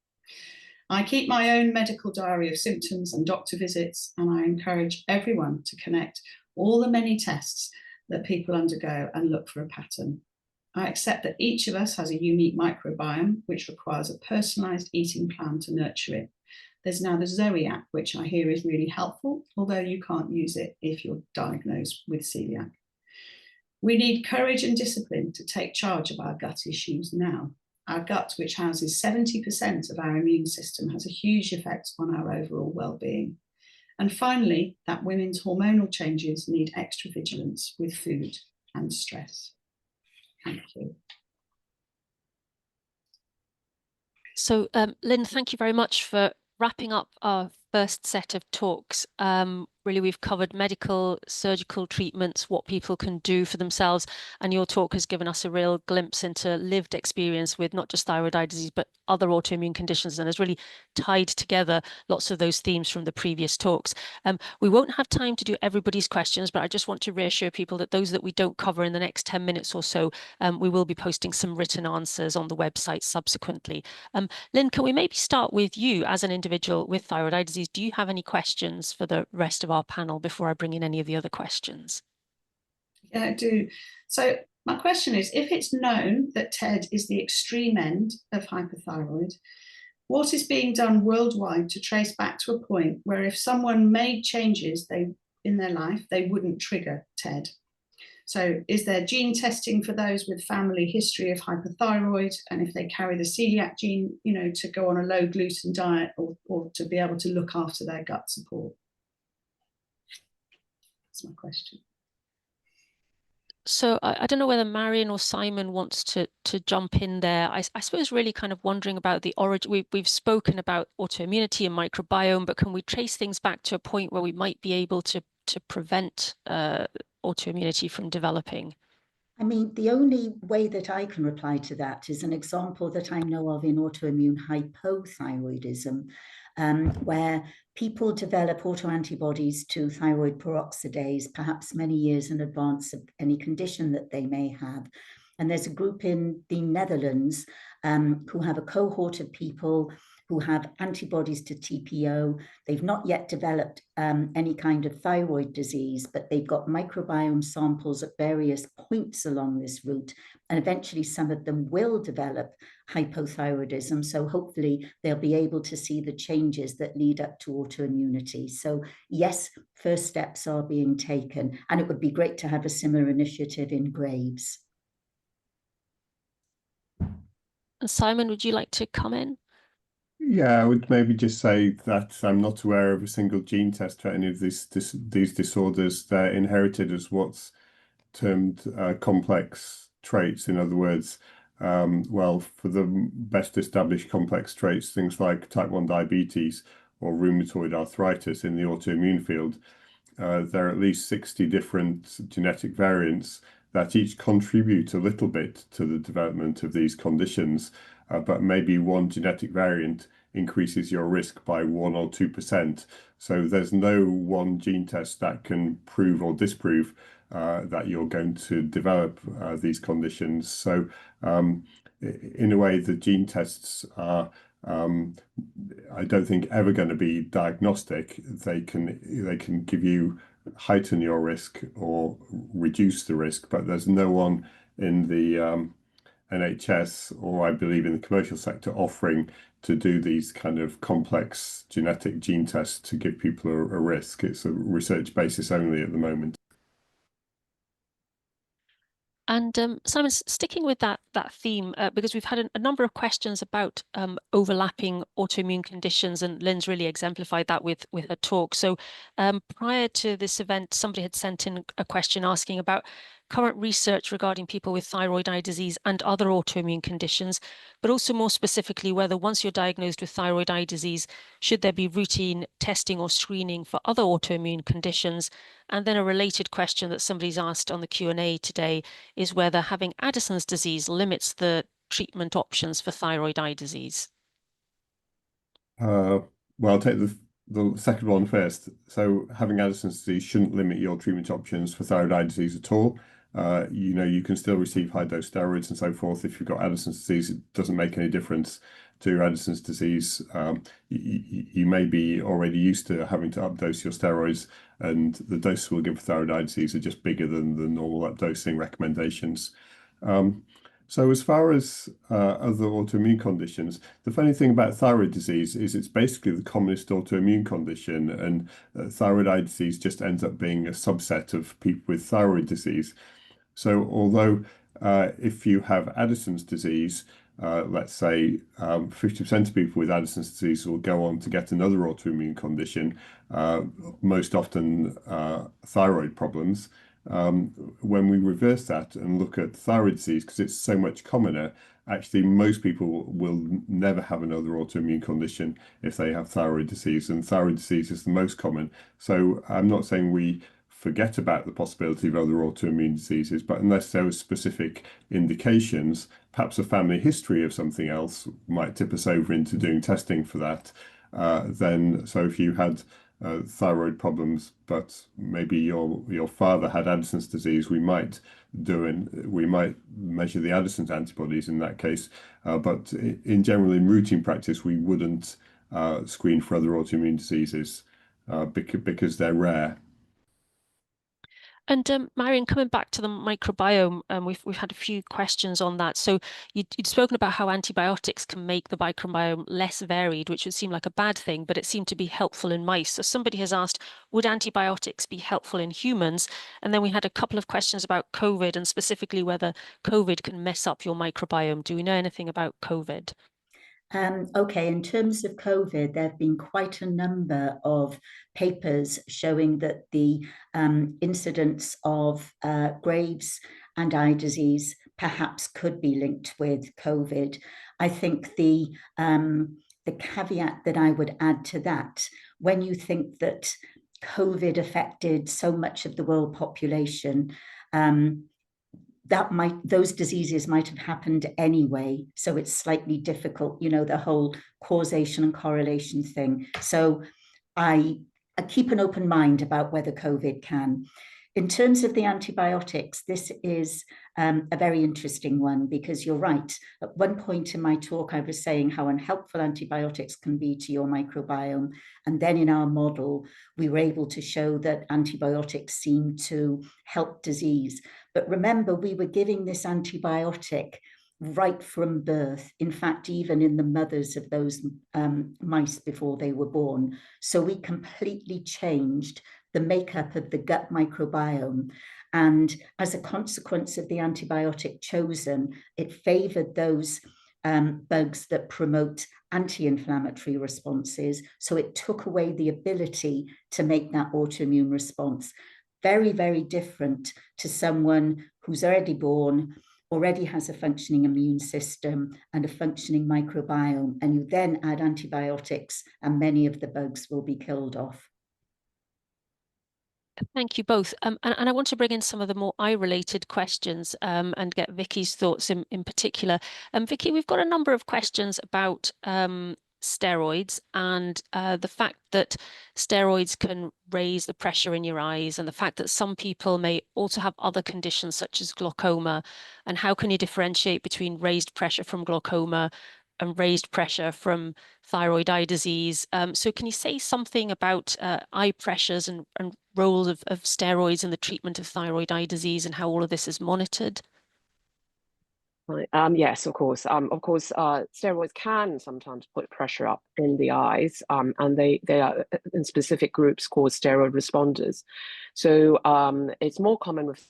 I keep my own medical diary of symptoms and doctor visits, and I encourage everyone to connect all the many tests that people undergo and look for a pattern. I accept that each of us has a unique microbiome, which requires a personalised eating plan to nurture it. There's now the Zoe app, which I hear is really helpful, although you can't use it if you're diagnosed with celiac. We need courage and discipline to take charge of our gut issues now. Our gut, which houses 70% of our immune system, has a huge effect on our overall well-being. And finally, that women's hormonal changes need extra vigilance with food and stress. Thank you. So, Lynn, thank you very much for wrapping up our first set of talks. Really, we've covered medical, surgical treatments, what people can do for themselves, and your talk has given us a real glimpse into lived experience with not just thyroid eye disease, but other autoimmune conditions, and has really tied together lots of those themes from the previous talks. We won't have time to do everybody's questions, but I just want to reassure people that those that we don't cover in the next 10 minutes or so, we will be posting some written answers on the website subsequently. Lynn, can we maybe start with you as an individual with thyroid eye disease? Do you have any questions for the rest of our panel before I bring in any of the other questions? Yeah, I do. So my question is, if it's known that TED is the extreme end of hypothyroid, What is being done worldwide to trace back to a point where if someone made changes in their life, they wouldn't trigger TED? So is there gene testing for those with family history of hypothyroid, and if they carry the celiac gene, you know, to go on a low gluten diet, or to be able to look after their gut support? That's my question. So I don't know whether Marion or Simon wants to jump in there. I suppose really kind of wondering about the origin. We've spoken about autoimmunity and microbiome, but can we trace things back to a point where we might be able to prevent autoimmunity from developing? I mean, the only way that I can reply to that is an example that I know of in autoimmune hypothyroidism, where people develop autoantibodies to thyroid peroxidase, perhaps many years in advance of any condition that they may have. And there's a group in the Netherlands who have a cohort of people who have antibodies to TPO. They've not yet developed any kind of thyroid disease, but they've got microbiome samples at various points along this route. And eventually some of them will develop hypothyroidism. So hopefully they'll be able to see the changes that lead up to autoimmunity. So yes, first steps are being taken. And it would be great to have a similar initiative in Graves. Simon, would you like to come in? Yeah, I would maybe just say that I'm not aware of a single gene test for any of these disorders. They're inherited as what's termed complex traits. In other words, well, for the best established complex traits, things like type 1 diabetes or rheumatoid arthritis in the autoimmune field, there are at least 60 different genetic variants that each contribute a little bit to the development of these conditions, but maybe one genetic variant increases your risk by 1 or 2%. So there's no one gene test that can prove or disprove that you're going to develop these conditions. So in a way, the gene tests are I don't think ever going to be diagnostic. They can give you heighten your risk or reduce the risk, but there's no one in the NHS or I believe in the commercial sector offering to do these kind of complex genetic gene tests to give people a risk. It's a research basis only at the moment. And Simon, sticking with that theme, because we've had a number of questions about overlapping autoimmune conditions, and Lynn's really exemplified that with her talk. So prior to this event, somebody had sent in a question asking about current research regarding people with thyroid eye disease and other autoimmune conditions, but also more specifically whether once you're diagnosed with thyroid eye disease, should there be routine testing or screening for other autoimmune conditions? And then a related question that somebody's asked on the Q&A today is whether having Addison's disease limits the treatment options for thyroid eye disease. Well, I'll take the second one first. So having Addison's disease shouldn't limit your treatment options for thyroid eye disease at all. You know, you can still receive high dose steroids and so forth. If you've got Addison's disease, it doesn't make any difference to Addison's disease. You may be already used to having to updose your steroids, and the doses we'll give for thyroid eye disease are just bigger than the normal updosing recommendations. So as far as other autoimmune conditions, the funny thing about thyroid disease is it's basically the commonest autoimmune condition, and thyroid eye disease just ends up being a subset of people with thyroid disease. So although if you have Addison's disease, let's say 50% of people with Addison's disease will go on to get another autoimmune condition, most often thyroid problems. When we reverse that and look at thyroid disease, because it's so much commoner, actually most people will never have another autoimmune condition if they have thyroid disease, and thyroid disease is the most common. So I'm not saying we forget about the possibility of other autoimmune diseases, but unless there are specific indications, perhaps a family history of something else might tip us over into doing testing for that. So if you had thyroid problems, but maybe your father had Addison's disease, we might measure the Addison's antibodies in that case. But in general, in routine practice, we wouldn't screen for other autoimmune diseases because they're rare. And Marion, coming back to the microbiome, we've had a few questions on that. So you'd spoken about how antibiotics can make the microbiome less varied, which would seem like a bad thing, but it seemed to be helpful in mice. So somebody has asked, would antibiotics be helpful in humans? And then we had a couple of questions about COVID and specifically whether COVID can mess up your microbiome. Do we know anything about COVID? Okay, in terms of COVID, there have been quite a number of papers showing that the incidence of Graves' and eye disease perhaps could be linked with COVID. I think the caveat that I would add to that, when you think that COVID affected so much of the world population, those diseases might have happened anyway, so it's slightly difficult, the whole causation and correlation thing. So I keep an open mind about whether COVID can. In terms of the antibiotics, this is a very interesting one, because you're right. At one point in my talk, I was saying how unhelpful antibiotics can be to your microbiome. And then in our model, we were able to show that antibiotics seem to help disease. But remember, we were giving this antibiotic right from birth. In fact, even in the mothers of those mice before they were born. So we completely changed the makeup of the gut microbiome. And as a consequence of the antibiotic chosen, it favored those bugs that promote anti-inflammatory responses. So it took away the ability to make that autoimmune response. Very, very different to someone who's already born, already has a functioning immune system and a functioning microbiome, and you then add antibiotics and many of the bugs will be killed off. Thank you both. And I want to bring in some of the more eye-related questions and get Vicky's thoughts in particular. Vicky, we've got a number of questions about steroids and the fact that steroids can raise the pressure in your eyes, and the fact that some people may also have other conditions such as glaucoma, and how can you differentiate between raised pressure from glaucoma and raised pressure from thyroid eye disease. So can you say something about eye pressures and roles of steroids in the treatment of thyroid eye disease and how all of this is monitored? Right. Yes, of course. Steroids can sometimes put pressure up in the eyes, and they are in specific groups called steroid responders. So it's more common with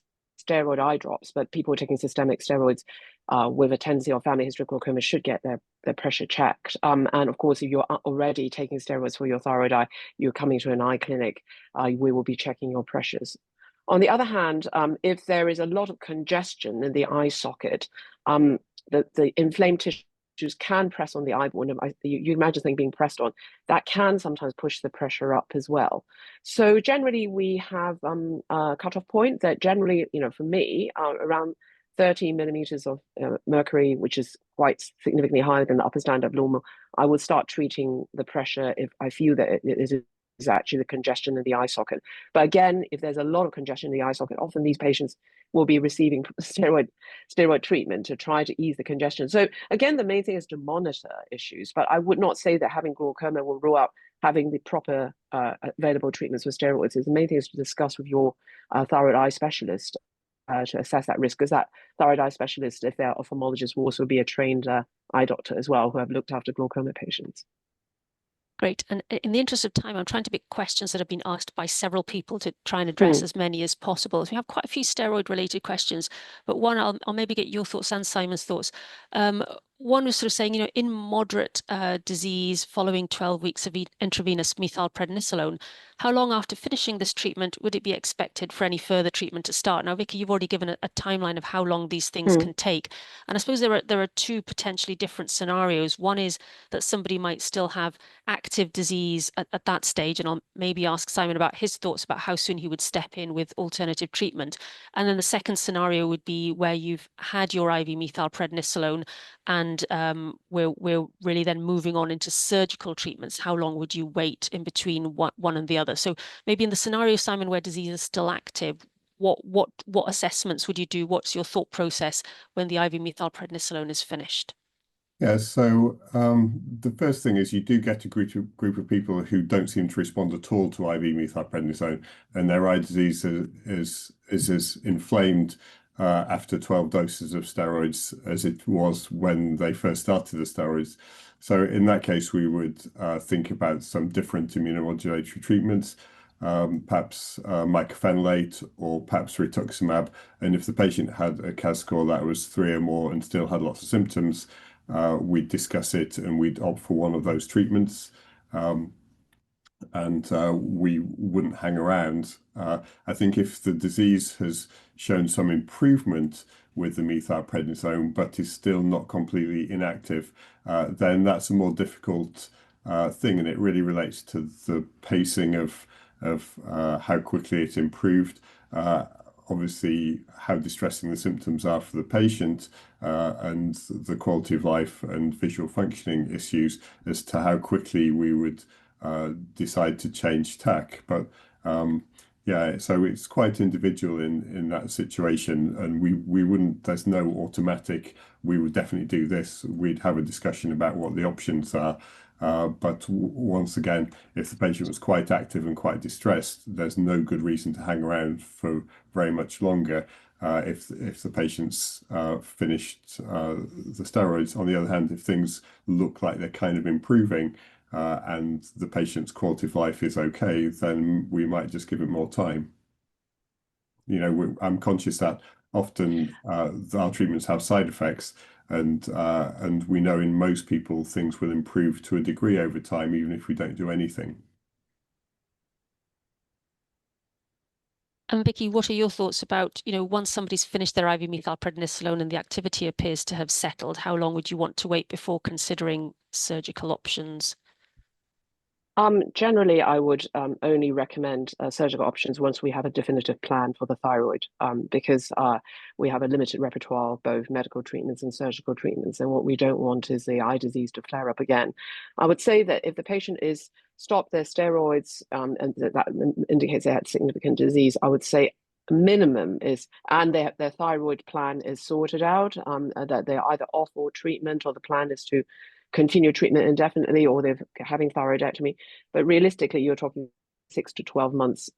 steroid eye drops, but people taking systemic steroids with a tendency or family history of glaucoma should get their pressure checked. And of course, if you're already taking steroids for your thyroid eye, you're coming to an eye clinic, we will be checking your pressures. On the other hand, if there is a lot of congestion in the eye socket, the inflamed tissues can press on the eyeball. You imagine something being pressed on, that can sometimes push the pressure up as well. So generally, we have a cutoff point that generally, for me, around 30 millimeters of mercury, which is quite significantly higher than the upper standard of normal, I will start treating the pressure if I feel that it is actually the congestion in the eye socket. But again, if there's a lot of congestion in the eye socket, often these patients will be receiving steroid treatment to try to ease the congestion. So again, the main thing is to monitor issues, but I would not say that having glaucoma will rule out having the proper available treatments for steroids. The main thing is to discuss with your thyroid eye specialist to assess that risk, because that thyroid eye specialist, if they're ophthalmologists, will also be a trained eye doctor as well, who have looked after glaucoma patients. Great. And in the interest of time, I'm trying to pick questions that have been asked by several people to try and address as many as possible. So we have quite a few steroid-related questions, but one, I'll maybe get your thoughts and Simon's thoughts. One was sort of saying, in moderate disease following 12 weeks of intravenous methylprednisolone, how long after finishing this treatment would it be expected for any further treatment to start? Now, Vicky, you've already given a timeline of how long these things can take. And I suppose there are two potentially different scenarios. One is that somebody might still have active disease at that stage, and I'll maybe ask Simon about his thoughts about how soon he would step in with alternative treatment. And then the second scenario would be where you've had your IV methylprednisolone and we're really then moving on into surgical treatments. How long would you wait in between one and the other? So maybe in the scenario, Simon, where disease is still active, what assessments would you do? What's your thought process when the IV methylprednisolone is finished? Yeah, so the first thing is you do get a group of people who don't seem to respond at all to IV methylprednisone, and their eye disease is as inflamed after 12 doses of steroids as it was when they first started the steroids. So in that case, we would think about some different immunomodulatory treatments, perhaps mycophenolate or perhaps rituximab. And if the patient had a CAS score that was 3 or more and still had lots of symptoms, we'd discuss it and we'd opt for one of those treatments. And we wouldn't hang around. I think if the disease has shown some improvement with the methylprednisone, but is still not completely inactive, then that's a more difficult thing, and it really relates to the pacing of how quickly it improved. Obviously, how distressing the symptoms are for the patient, and the quality of life and visual functioning issues as to how quickly we would decide to change tack. But yeah, so it's quite individual in that situation, and we wouldn't, there's no automatic, we would definitely do this. We'd have a discussion about what the options are. But once again, if the patient was quite active and quite distressed, there's no good reason to hang around for very much longer. If the patient's finished the steroids. On the other hand, if things look like they're kind of improving, and the patient's quality of life is okay, then we might just give it more time. You know, I'm conscious that often our treatments have side effects, and we know in most people things will improve to a degree over time, even if we don't do anything. And Vicky, what are your thoughts about, once somebody's finished their IV methylprednisolone and the activity appears to have settled, how long would you want to wait before considering surgical options? Generally, I would only recommend surgical options once we have a definitive plan for the thyroid, because we have a limited repertoire of both medical treatments and surgical treatments. And what we don't want is the eye disease to flare up again. I would say that if the patient is stopped their steroids, and that indicates they had significant disease, I would say minimum is, and their thyroid plan is sorted out, that they're either off all treatment or the plan is to continue treatment indefinitely, or they're having thyroidectomy. But realistically, you're talking 6 to 12 months.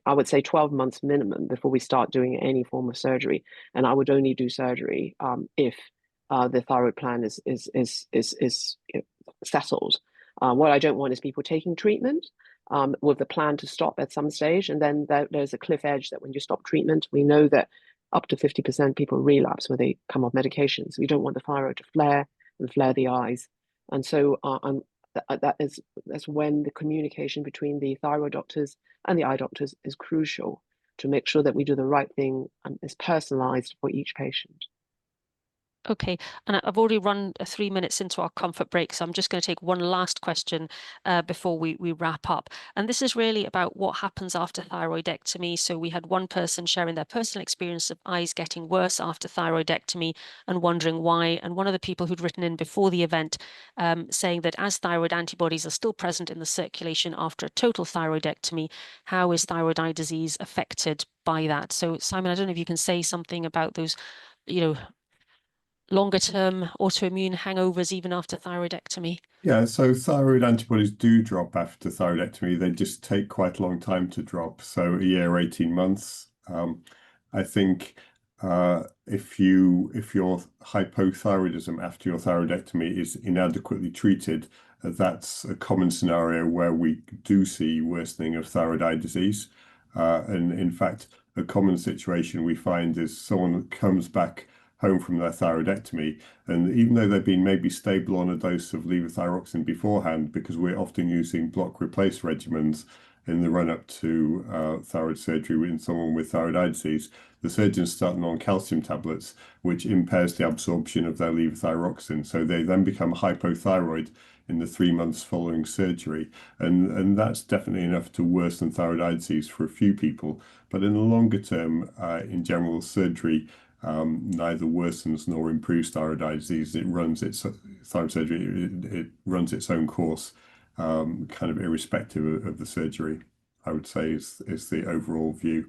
I would say 12 months minimum before we start doing any form of surgery. And I would only do surgery if the thyroid plan is settled. What I don't want is people taking treatment with the plan to stop at some stage, and then there's a cliff edge that when you stop treatment, we know that up to 50% people relapse when they come off medications. We don't want the thyroid to flare and flare the eyes. And so that's when the communication between the thyroid doctors and the eye doctors is crucial to make sure that we do the right thing and is personalized for each patient. Okay, and I've already run 3 minutes into our comfort break, so I'm just going to take one last question before we wrap up. And this is really about what happens after thyroidectomy. So we had one person sharing their personal experience of eyes getting worse after thyroidectomy and wondering why. And one of the people who'd written in before the event saying that as thyroid antibodies are still present in the circulation after a total thyroidectomy, how is thyroid eye disease affected by that? So Simon, I don't know if you can say something about those, longer term autoimmune hangovers even after thyroidectomy? Yeah, so thyroid antibodies do drop after thyroidectomy. They just take quite a long time to drop, so a year, 18 months. I think if your hypothyroidism after your thyroidectomy is inadequately treated, that's a common scenario where we do see worsening of thyroid eye disease. And in fact, a common situation we find is someone comes back home from their thyroidectomy, and even though they've been maybe stable on a dose of levothyroxine beforehand, because we're often using block replace regimens in the run-up to thyroid surgery in someone with thyroid eye disease, the surgeons start them on calcium tablets, which impairs the absorption of their levothyroxine. So they then become hypothyroid in the 3 months following surgery. And that's definitely enough to worsen thyroid eye disease for a few people. But in the longer term, in general, surgery neither worsens nor improves thyroid eye disease. It runs its thyroid surgery. It runs its own course, kind of irrespective of the surgery. I would say is the overall view.